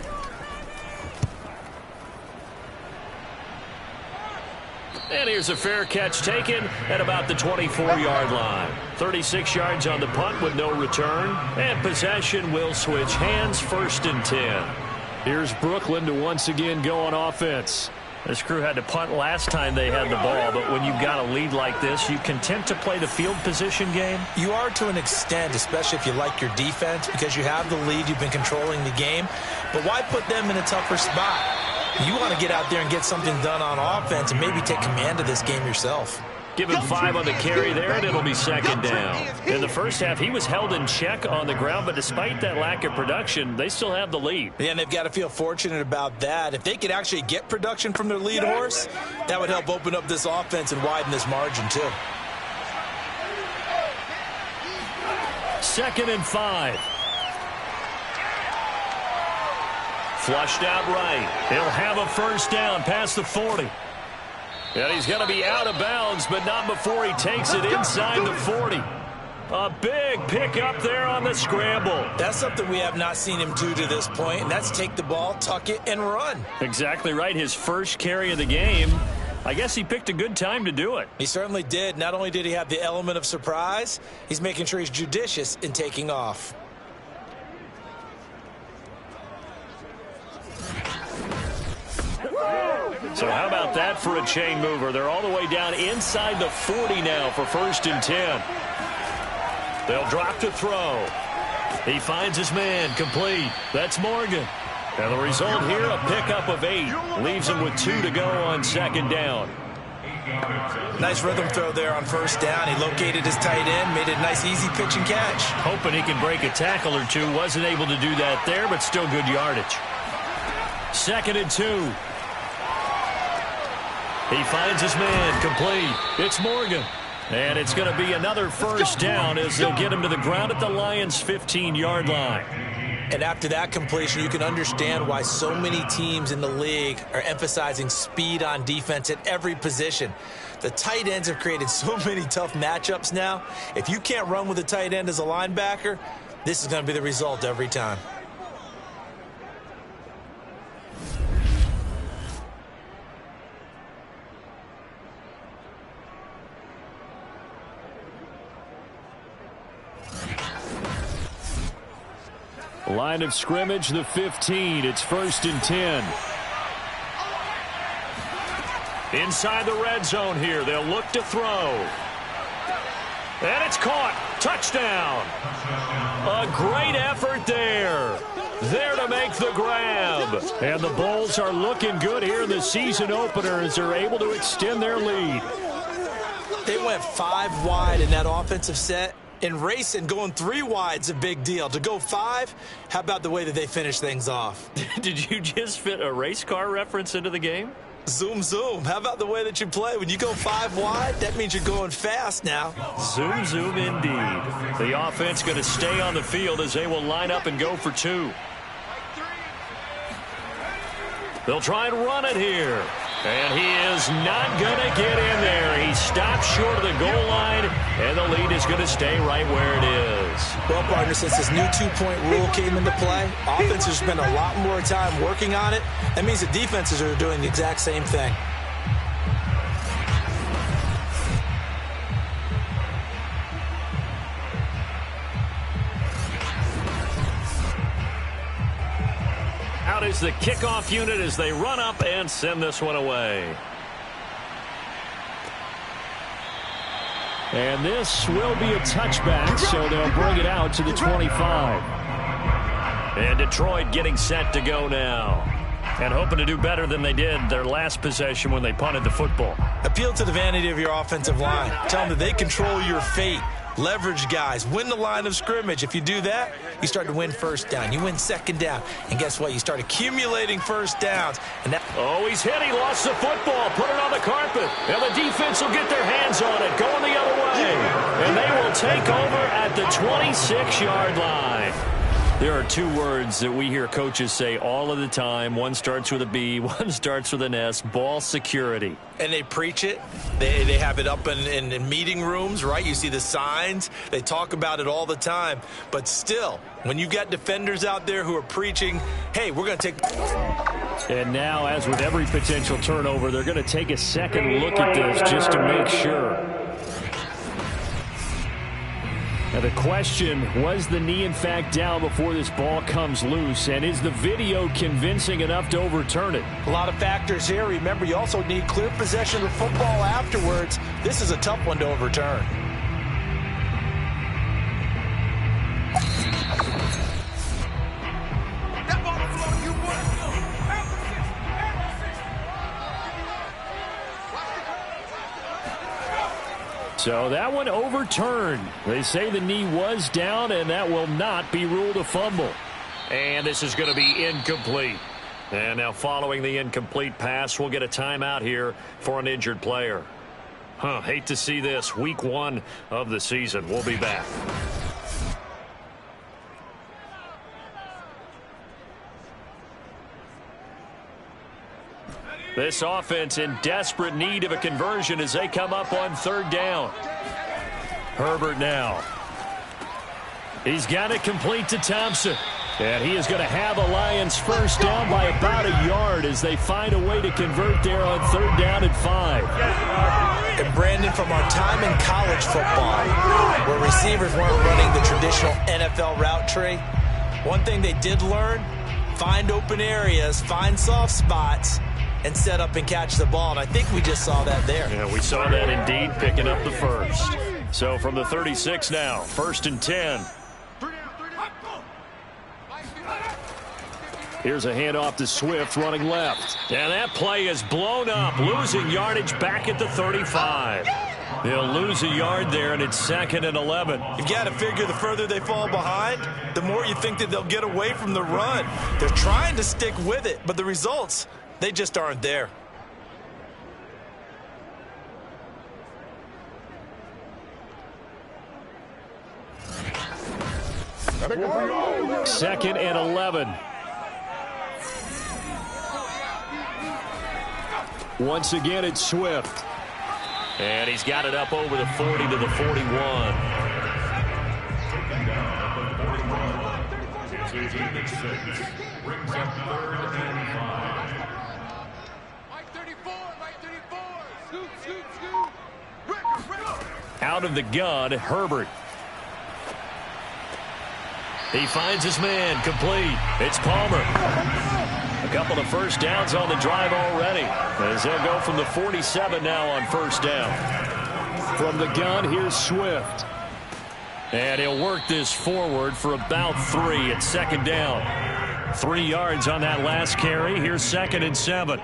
And here's a fair catch taken at about the 24-yard line. 36 yards on the punt with no return. And possession will switch hands, 1st and 10. Here's Brooklyn to once again go on offense. This crew had to punt last time they had the ball, but when you've got a lead like this, you content to play the field position game? You are to an extent, especially if you like your defense, because you have the lead, you've been controlling the game. But why put them in a tougher spot? You want to get out there and get something done on offense and maybe take command of this game yourself. Give him 5 on the carry there, and it'll be second down. In the first half, he was held in check on the ground, but despite that lack of production, they still have the lead. Yeah, and they've got to feel fortunate about that. If they could actually get production from their lead horse, that would help open up this offense and widen this margin, too. 2nd and 5. Flushed out right. He'll have a first down past the 40. And he's going to be out of bounds, but not before he takes it inside the 40. A big pickup there on the scramble. That's something we have not seen him do to this point, and that's take the ball, tuck it, and run. Exactly right. His first carry of the game. I guess he picked a good time to do it. He certainly did. Not only did he have the element of surprise, he's making sure he's judicious in taking off. So how about that for a chain mover? They're all the way down inside the 40 now for 1st and 10. They'll drop to throw. He finds his man complete. That's Morgan. And the result here, a pickup of 8. Leaves him with 2 to go on 2nd down. Nice rhythm throw there on 1st down. He located his tight end, made it a nice easy pitch and catch. Hoping he can break a tackle or two. Wasn't able to do that there, but still good yardage. 2nd and 2. He finds his man complete. It's Morgan. And it's going to be another first down as they'll get him to the ground at the Lions' 15-yard line. And after that completion, you can understand why so many teams in the league are emphasizing speed on defense at every position. The tight ends have created so many tough matchups now. If you can't run with a tight end as a linebacker, this is going to be the result every time. Line of scrimmage, the 15. It's 1st and 10. Inside the red zone here. They'll look to throw. And it's caught. Touchdown. A great effort there. There to make the grab. And the Bulls are looking good here in the season opener as they're able to extend their lead. They went 5 wide in that offensive set. In racing, going 3 wide's a big deal. To go 5, how about the way that they finish things off? Did you just fit a race car reference into the game? Zoom, zoom. How about the way that you play? When you go 5 wide, that means you're going fast now. Zoom, zoom indeed. The offense going to stay on the field as they will line up and go for 2. They'll try and run it here. And he is not going to get in there. He stops short of the goal line, and the lead is going to stay right where it is. Well, partner, since this new 2-point rule came into play, offenses spend a lot more time working on it. That means the defenses are doing the exact same thing. Out is the kickoff unit as they run up and send this one away. And this will be a touchback, so they'll bring it out to the 25. And Detroit getting set to go now. And hoping to do better than they did their last possession when they punted the football. Appeal to the vanity of your offensive line. Tell them that they control your fate. Leverage guys. Win the line of scrimmage. If you do that, you start to win 1st down. You win 2nd down. And guess what? You start accumulating 1st downs. And that oh, he's hit. He lost the football. Put it on the carpet. And the defense will get their hands on it. Going the other way. And they will take over at the 26-yard line. There are 2 words that we hear coaches say all of the time. One starts with a B, one starts with an S. Ball security. And they preach it. They have it up in meeting rooms, right? You see the signs. They talk about it all the time. But still, when you've got defenders out there who are preaching, hey, we're going to take... And now, as with every potential turnover, they're going to take a second look at this just to make sure. Now the question, was the knee in fact down before this ball comes loose? And is the video convincing enough to overturn it? A lot of factors here. Remember, you also need clear possession of the football afterwards. This is a tough one to overturn. So that one overturned. They say the knee was down, and that will not be ruled a fumble. And this is going to be incomplete. And now following the incomplete pass, we'll get a timeout here for an injured player. Hate to see this. Week 1 of the season. We'll be back. This offense in desperate need of a conversion as they come up on 3rd down. Herbert now. He's got it complete to Thompson. And he is going to have a Lions first down by about a yard as they find a way to convert there on 3rd down and 5. And Brandon, from our time in college football, where receivers weren't running the traditional NFL route tree, one thing they did learn, find open areas, find soft spots, and set up and catch the ball. And I think we just saw that there. Yeah, we saw that indeed, picking up the first. So from the 36 now, 1st and 10. Here's a handoff to Swift running left. And that play is blown up, losing yardage back at the 35. They'll lose a yard there, and it's 2nd and 11. You've got to figure the further they fall behind, the more you think that they'll get away from the run. They're trying to stick with it, but the results, they just aren't there. Second and 11. Once again, it's Swift. And he's got it up over the 40 to the 41. Out of the gun, Herbert. He finds his man, complete. It's Palmer. A couple of first downs on the drive already, as they'll go from the 47 now on 1st down. From the gun, here's Swift. And he'll work this forward for about 3 at 2nd down. 3 yards on that last carry. Here's 2nd and 7.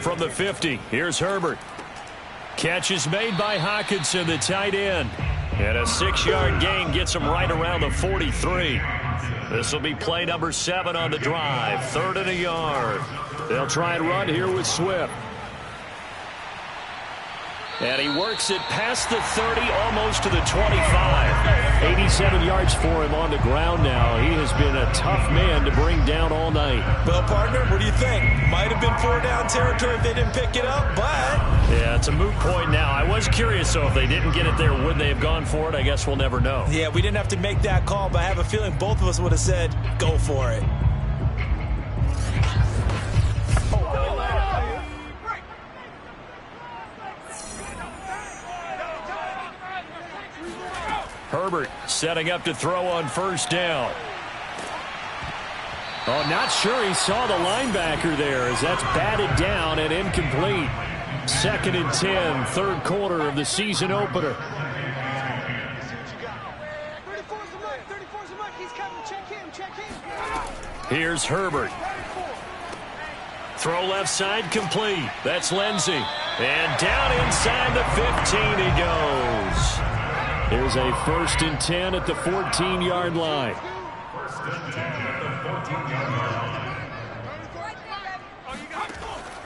From the 50, here's Herbert. Catch is made by Hawkinson, the tight end. And a 6-yard gain gets him right around the 43. This will be play number 7 on the drive. 3rd and a yard. They'll try and run here with Swift. And he works it past the 30, almost to the 25. 87 yards for him on the ground now. He has been a tough man to bring down all night. Well, partner, what do you think? Might have been 4-down territory if they didn't pick it up, but... Yeah, it's a moot point now. I was curious, so if they didn't get it there, would they have gone for it? I guess we'll never know. Yeah, we didn't have to make that call, but I have a feeling both of us would have said, go for it. Herbert setting up to throw on 1st down. Oh, not sure he saw the linebacker there as that's batted down and incomplete. 2nd and 10, 3rd quarter of the season opener. Here's Herbert. Throw left side complete. That's Lindsey. And down inside the 15 he goes. Here's a 1st and 10 at the 14-yard line.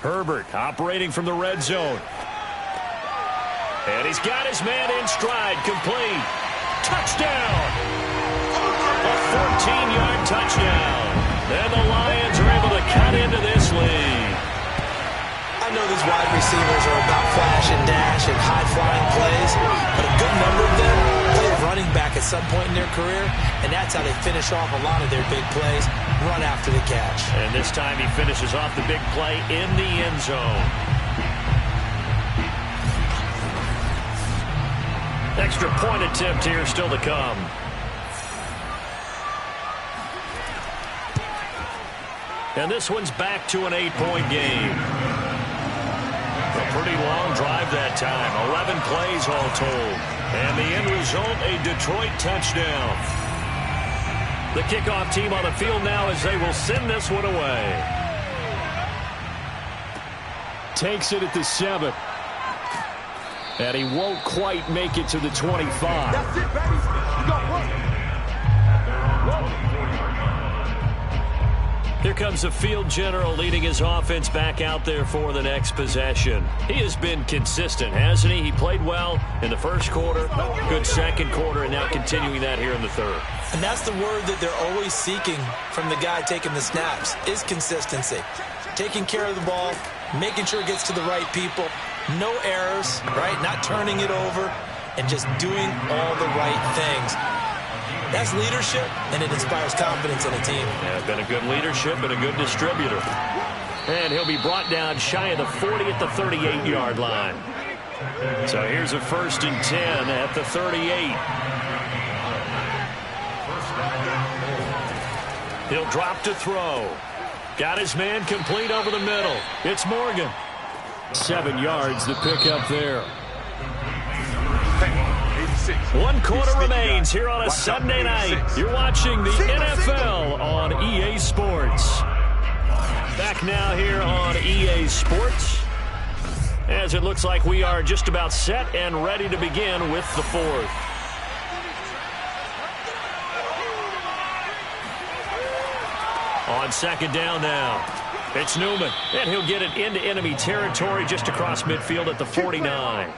Herbert operating from the red zone. And he's got his man in stride, complete. Touchdown! A 14-yard touchdown. And the Lions are able to cut into this lead. I know these wide receivers are about flash and dash and high-flying plays, but a good number of them play running back at some point in their career, and that's how they finish off a lot of their big plays, run after the catch. And this time he finishes off the big play in the end zone. Extra point attempt here still to come. And this one's back to an 8-point game. A pretty long drive that time. 11 plays all told. And the end result, a Detroit touchdown. The kickoff team on the field now as they will send this one away. Takes it at the 7. And he won't quite make it to the 25. That's it, baby. You got work. Here comes the field general leading his offense back out there for the next possession. He has been consistent, hasn't he? He played well in the first quarter, good second quarter, and now continuing that here in the third. And that's the word that they're always seeking from the guy taking the snaps, is consistency. Taking care of the ball, making sure it gets to the right people, no errors, right? Not turning it over, and just doing all the right things. That's leadership, and it inspires confidence in a team. Yeah, been a good leadership and a good distributor. And he'll be brought down shy of the 40 at the 38-yard line. So here's a 1st and 10 at the 38. He'll drop to throw. Got his man complete over the middle. It's Morgan. 7 yards to pick up there. 1 quarter remains here on a Sunday night. You're watching the NFL on EA Sports. Back now here on EA Sports, as it looks like we are just about set and ready to begin with the 4th. On 2nd down now, it's Newman, and he'll get it into enemy territory just across midfield at the 49.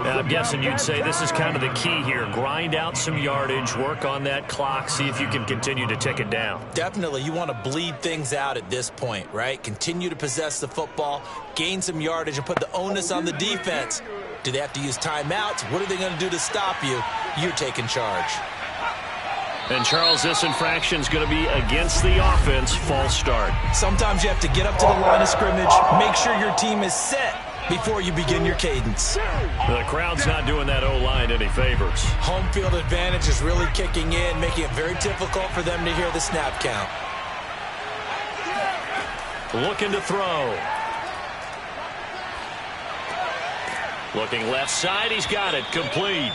Now, I'm guessing you'd say this is kind of the key here. Grind out some yardage, work on that clock, see if you can continue to tick it down. Definitely. You want to bleed things out at this point, right? Continue to possess the football, gain some yardage, and put the onus on the defense. Do they have to use timeouts? What are they going to do to stop you? You're taking charge. And, Charles, this infraction is going to be against the offense. False start. Sometimes you have to get up to the line of scrimmage, make sure your team is set before you begin your cadence. The crowd's not doing that O-line any favors. Home field advantage is really kicking in, making it very difficult for them to hear the snap count. Looking to throw. Looking left side, he's got it, complete.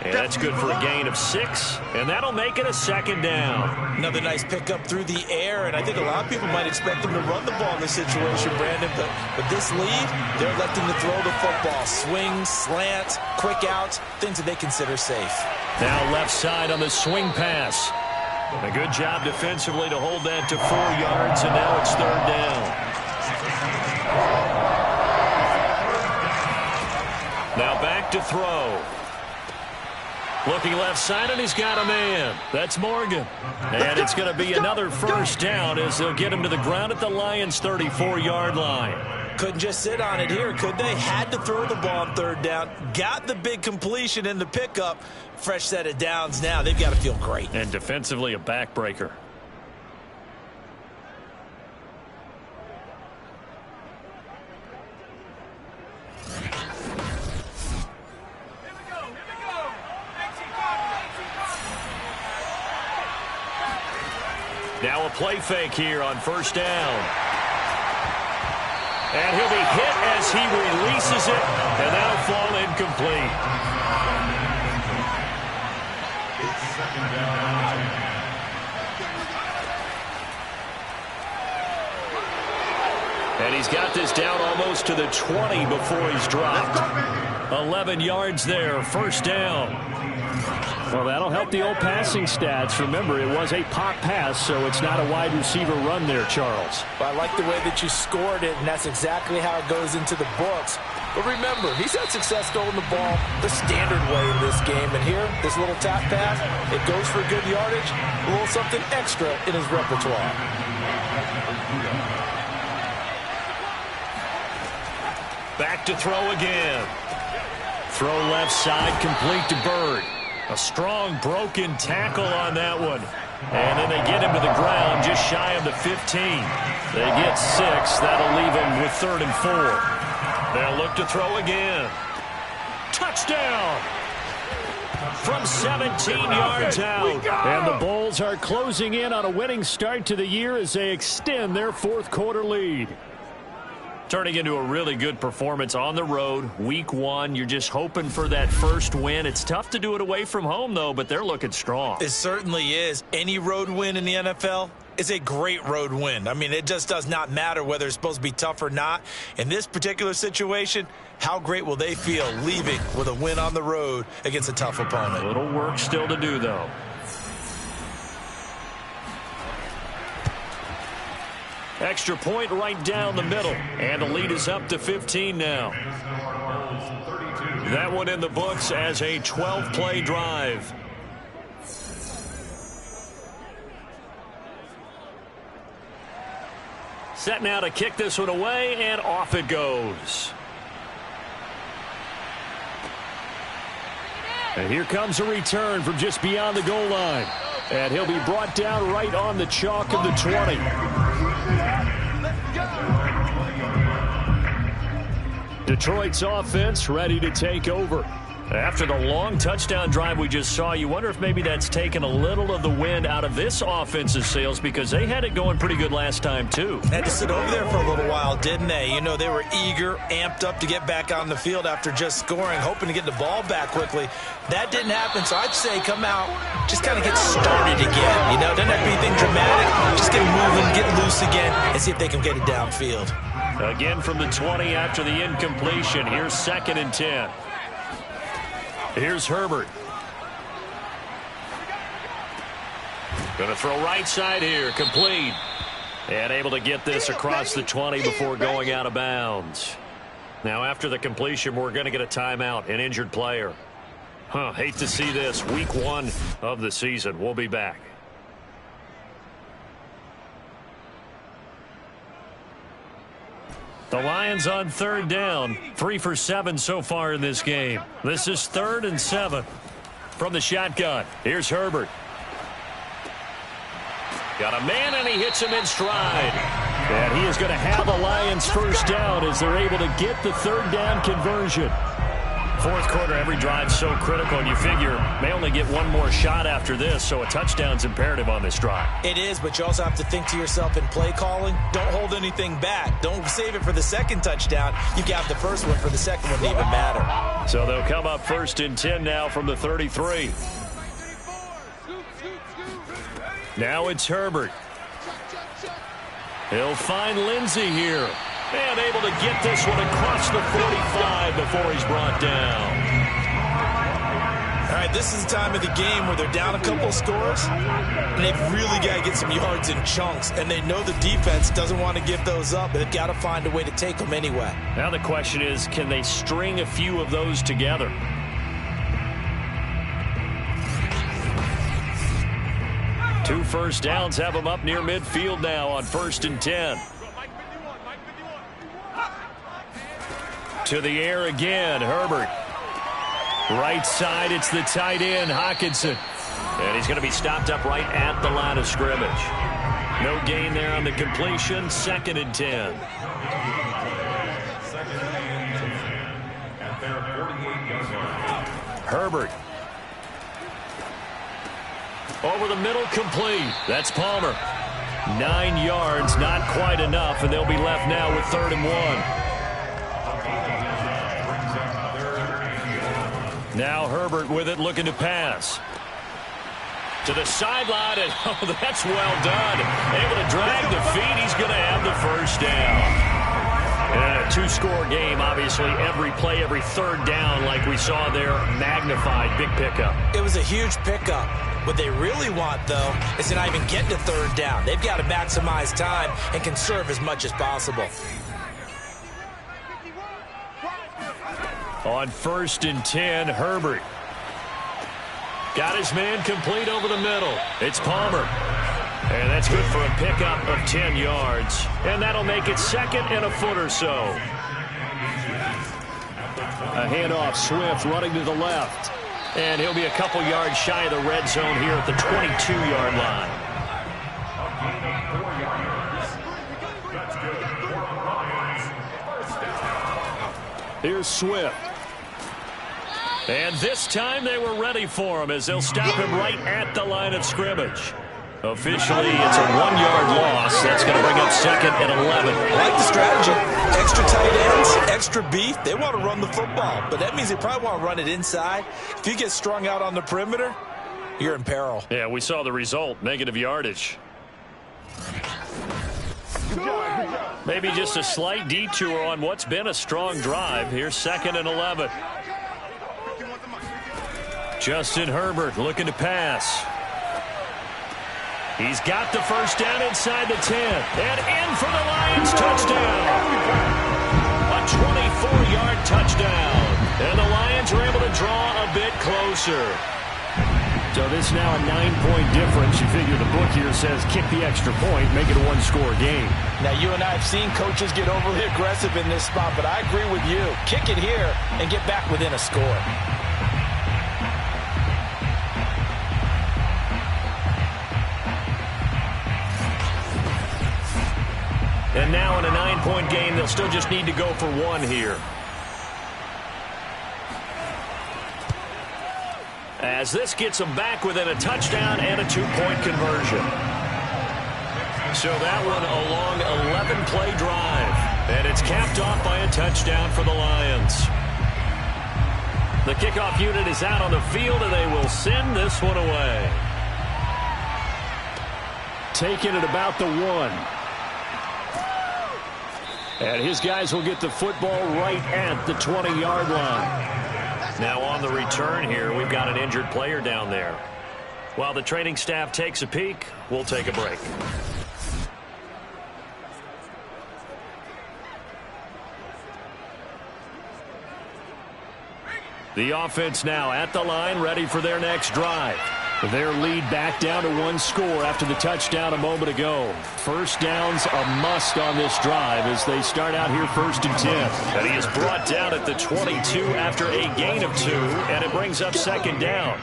And that's good for a gain of 6, and that'll make it a 2nd down. Another nice pickup through the air, and I think a lot of people might expect them to run the ball in this situation, Brandon, but with this lead, they're electing to throw the football. Swings, slants, quick outs, things that they consider safe. Now left side on the swing pass. A good job defensively to hold that to 4 yards, and now it's 3rd down. Now back to throw. Looking left side, and he's got a man. That's Morgan. And it's going to be another 1st down as they'll get him to the ground at the Lions' 34-yard line. Couldn't just sit on it here, could they? Had to throw the ball on 3rd down. Got the big completion in the pickup. Fresh set of downs now. They've got to feel great. And defensively, a backbreaker. Now a play fake here on 1st down. And he'll be hit as he releases it, and that'll fall incomplete. And he's got this down almost to the 20 before he's dropped. 11 yards there, 1st down. Well, that'll help the old passing stats. Remember, it was a pop pass, so it's not a wide receiver run there, Charles. Well, I like the way that you scored it, and that's exactly how it goes into the books. But remember, he's had success throwing the ball the standard way in this game. And here, this little tap pass, it goes for good yardage, a little something extra in his repertoire. Back to throw again. Throw left side, complete to Bird. A strong broken tackle on that one. And then they get him to the ground just shy of the 15. They get 6. That'll leave him with 3rd and 4. They'll look to throw again. Touchdown! from 17 yards out. And the Bulls are closing in on a winning start to the year as they extend their fourth quarter lead. Turning into a really good performance on the road. Week 1, you're just hoping for that first win. It's tough to do it away from home, though, but they're looking strong. It certainly is. Any road win in the NFL is a great road win. I mean, it just does not matter whether it's supposed to be tough or not. In this particular situation, how great will they feel leaving with a win on the road against a tough opponent? A little work still to do, though. Extra point right down the middle. And the lead is up to 15 now. That one in the books as a 12-play drive. Set now to kick this one away, and off it goes. And here comes a return from just beyond the goal line. And he'll be brought down right on the chalk of the 20. Detroit's offense ready to take over. After the long touchdown drive we just saw, you wonder if maybe that's taken a little of the wind out of this offense's sails because they had it going pretty good last time, too. Had to sit over there for a little while, didn't they? You know, they were eager, amped up to get back on the field after just scoring, hoping to get the ball back quickly. That didn't happen, so I'd say come out, just kind of get started again. You know, doesn't have to be anything dramatic. Just get moving, get loose again, and see if they can get it downfield. Again from the 20 after the incompletion. Here's 2nd and 10. Here's Herbert. Going to throw right side here. Complete. And able to get this across the 20 before going out of bounds. Now after the completion, we're going to get a timeout, an injured player. Hate to see this. Week 1 of the season. We'll be back. The Lions on 3rd down. 3 for 7 so far in this game. This is 3rd and 7 from the shotgun. Here's Herbert. Got a man, and he hits him in stride. And he is going to have the Lions first down as they're able to get the 3rd down conversion. Fourth quarter, every drive so critical, and you figure may only get one more shot after this, so a touchdown's imperative on this drive. It is, but you also have to think to yourself in play calling, don't hold anything back. Don't save it for the second touchdown. You got the first one for the second one to even matter. So they'll come up 1st and 10 now from the 33. Now it's Herbert. He'll find Lindsey here. And able to get this one across the 45 before he's brought down. All right, this is the time of the game where they're down a couple scores, and they've really got to get some yards in chunks, and they know the defense doesn't want to give those up, but they've got to find a way to take them anyway. Now the question is, can they string a few of those together? Two first downs have them up near midfield now on 1st and 10. To the air again, Herbert. Right side, it's the tight end, Hockenson. And he's going to be stopped up right at the line of scrimmage. No gain there on the completion, 2nd and 10. Herbert. Over the middle, complete. That's Palmer. 9 yards, not quite enough, and they'll be left now with 3rd and 1. Now Herbert with it, looking to pass. To the sideline, and oh, that's well done. Able to drag the feet. He's going to have the first down. And a 2-score game, obviously, every play, every 3rd down, like we saw there, magnified, big pickup. It was a huge pickup. What they really want, though, is to not even get to 3rd down. They've got to maximize time and conserve as much as possible. On 1st and 10, Herbert. Got his man complete over the middle. It's Palmer. And that's good for a pickup of 10 yards. And that'll make it 2nd and a foot or so. A handoff, Swift running to the left. And he'll be a couple yards shy of the red zone here at the 22-yard line. Here's Swift. And this time they were ready for him as they'll stop him right at the line of scrimmage. Officially, it's a 1-yard loss. That's going to bring up second and 11. I like the strategy. Extra tight ends, extra beef. They want to run the football, but that means they probably want to run it inside. If you get strung out on the perimeter, you're in peril. Yeah, we saw the result, negative yardage. Maybe just a slight detour on what's been a strong drive. Here's second and 11. Justin Herbert looking to pass. He's got the first down inside the 10. And in for the Lions touchdown. A 24-yard touchdown. And the Lions are able to draw a bit closer. So this now a 9-point difference. You figure the book here says kick the extra point, make it a one-score game. Now, you and I have seen coaches get overly aggressive in this spot, but I agree with you. Kick it here and get back within a score. And now in a 9-point game, they'll still just need to go for one here. As this gets them back within a touchdown and a 2-point conversion. So that one a long 11-play drive. And it's capped off by a touchdown for the Lions. The kickoff unit is out on the field, and they will send this one away. Taking it about the 1. And his guys will get the football right at the 20-yard line. Now on the return here, we've got an injured player down there. While the training staff takes a peek, we'll take a break. The offense now at the line, ready for their next drive. Their lead back down to 1 score after the touchdown a moment ago. First down's a must on this drive as they start out here 1st and 10. And he is brought down at the 22 after a gain of 2, and it brings up 2nd down.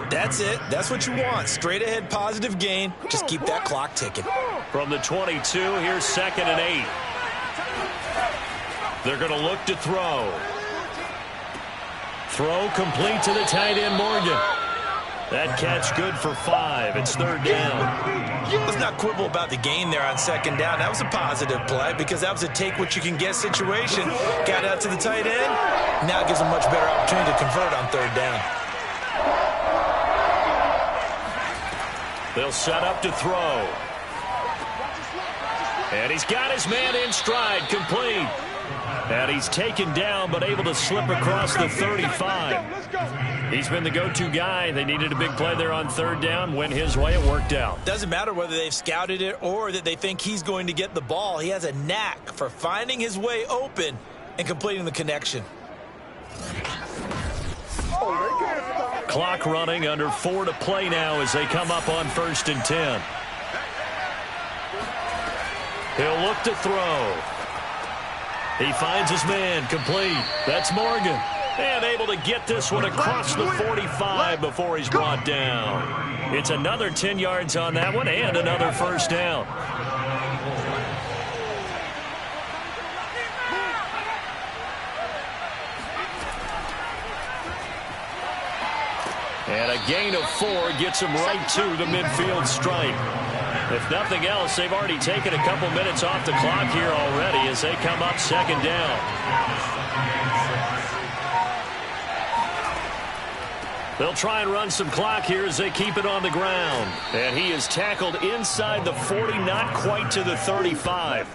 That's it. That's what you want. Straight ahead positive gain. Just keep that clock ticking. From the 22, here's 2nd and 8. They're going to look to throw. Throw complete to the tight end, Morgan. That catch good for 5. It's 3rd down. Let's not quibble about the gain there on 2nd down. That was a positive play because that was a take-what-you-can-get situation. Got out to the tight end. Now it gives them much better opportunity to convert on 3rd down. They'll set up to throw. And he's got his man in stride, complete. And he's taken down but able to slip across the 35. He's been the go-to guy. They needed a big play there on 3rd down. Went his way. It worked out. Doesn't matter whether they've scouted it or that they think he's going to get the ball. He has a knack for finding his way open and completing the connection. Clock running, under 4 to play now as they come up on 1st and 10. He'll look to throw. He finds his man, complete. That's Morgan. And able to get this one across the 45 before he's brought down. It's another 10 yards on that one and another 1st down. And a gain of 4 gets him right to the midfield stripe. If nothing else, they've already taken a couple minutes off the clock here already as they come up 2nd down. They'll try and run some clock here as they keep it on the ground. And he is tackled inside the 40, not quite to the 35.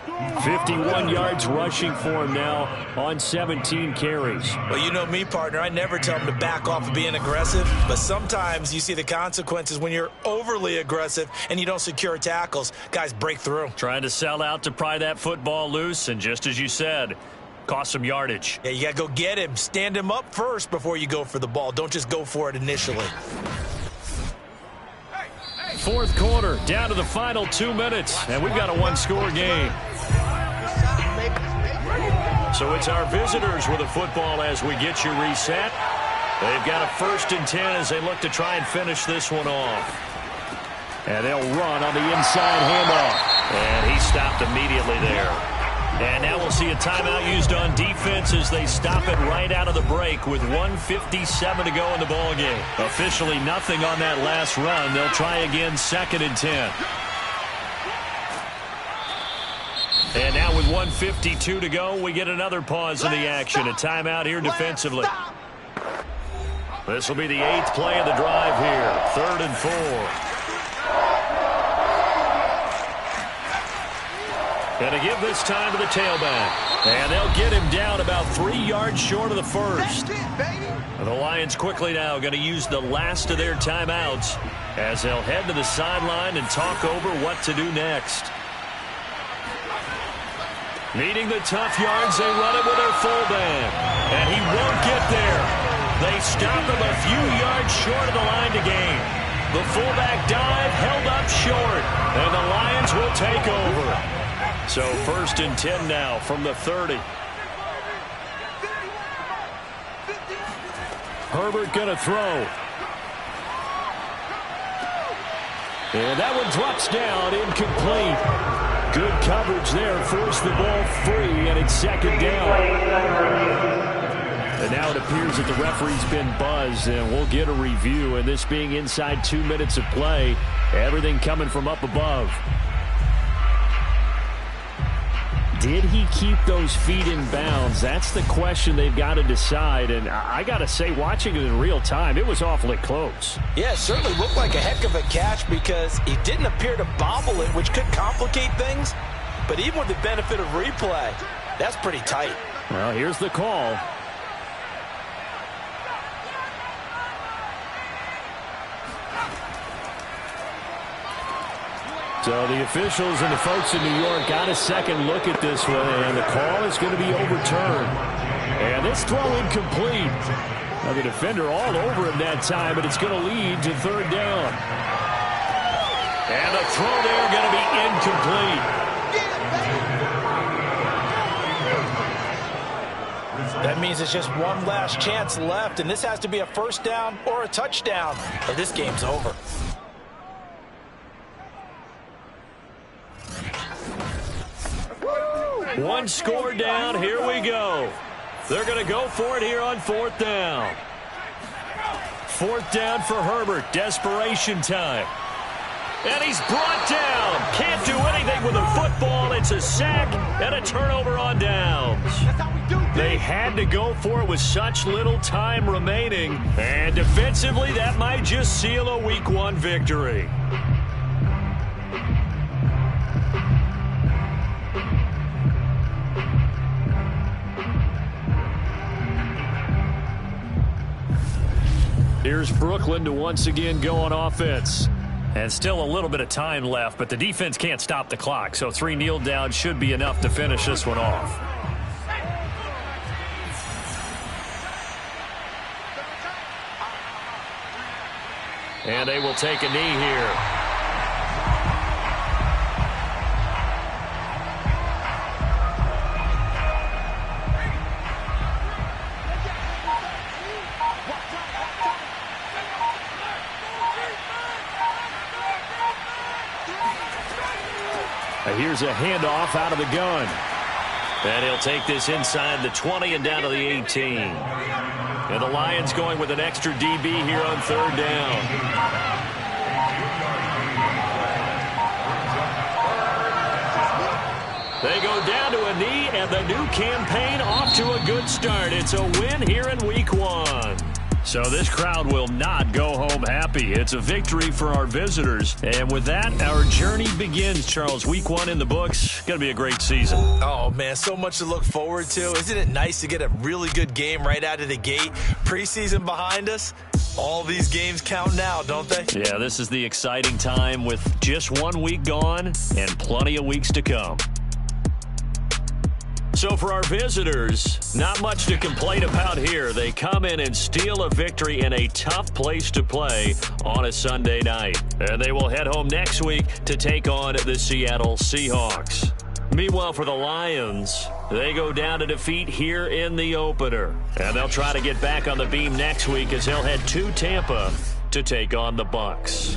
51 yards rushing for him now on 17 carries. Well, you know me, partner. I never tell him to back off of being aggressive. But sometimes you see the consequences when you're overly aggressive and you don't secure tackles. Guys break through. Trying to sell out to pry that football loose. And just as you said, cost some yardage. Yeah, you got to go get him. Stand him up first before you go for the ball. Don't just go for it initially. 4th quarter, down to the final 2 minutes, and we've got a 1-score game. So it's our visitors with the football as we get you reset. They've got a 1st and 10 as they look to try and finish this one off. And they'll run on the inside handoff. And he stopped immediately there. And now we'll see a timeout used on defense as they stop it right out of the break with 1:57 to go in the ballgame. Officially nothing on that last run. They'll try again 2nd and 10. And now with 1:52 to go, we get another pause in the action. A timeout here defensively. This will be the 8th play of the drive here. 3rd and 4. And to give this time to the tailback. And they'll get him down about 3 yards short of the first. The Lions quickly now going to use the last of their timeouts as they'll head to the sideline and talk over what to do next. Needing the tough yards, they run it with their fullback. And he won't get there. They stop him a few yards short of the line to gain. The fullback dive held up short. And the Lions will take over. So 1st and 10 now from the 30. Herbert going to throw. And that one drops down, incomplete. Good coverage there, forced the ball free, and it's 2nd down. And now it appears that the referee's been buzzed, and we'll get a review. And this being inside 2 minutes of play, everything coming from up above. Did he keep those feet in bounds? That's the question they've got to decide. And I got to say, watching it in real time, it was awfully close. Yeah, it certainly looked like a heck of a catch because he didn't appear to bobble it, which could complicate things. But even with the benefit of replay, that's pretty tight. Well, here's the call. So the officials and the folks in New York got a second look at this one, and the call is going to be overturned. And this throw incomplete. Now the defender all over him that time, but it's going to lead to 3rd down. And the throw there going to be incomplete. That means it's just one last chance left, and this has to be a 1st down or a touchdown, or this game's over. One score down. Here we go. They're going to go for it here on 4th down. 4th down for Herbert. Desperation time. And he's brought down. Can't do anything with a football. It's a sack and a turnover on downs. They had to go for it with such little time remaining. And defensively, that might just seal a Week 1 victory. Here's Brooklyn to once again go on offense. And still a little bit of time left, but the defense can't stop the clock. So 3 kneel downs should be enough to finish this one off. And they will take a knee here. Here's a handoff out of the gun. And he'll take this inside the 20 and down to the 18. And the Lions going with an extra DB here on 3rd down. They go down to a knee, and the new campaign off to a good start. It's a win here in Week 1. So this crowd will not go home happy. It's a victory for our visitors. And with that, our journey begins, Charles. Week 1 in the books. Going to be a great season. Oh, man, so much to look forward to. Isn't it nice to get a really good game right out of the gate? Preseason behind us. All these games count now, don't they? Yeah, this is the exciting time with just 1 week gone and plenty of weeks to come. So for our visitors, not much to complain about here. They come in and steal a victory in a tough place to play on a Sunday night. And they will head home next week to take on the Seattle Seahawks. Meanwhile, for the Lions, they go down to defeat here in the opener. And they'll try to get back on the beam next week as they'll head to Tampa to take on the Bucs.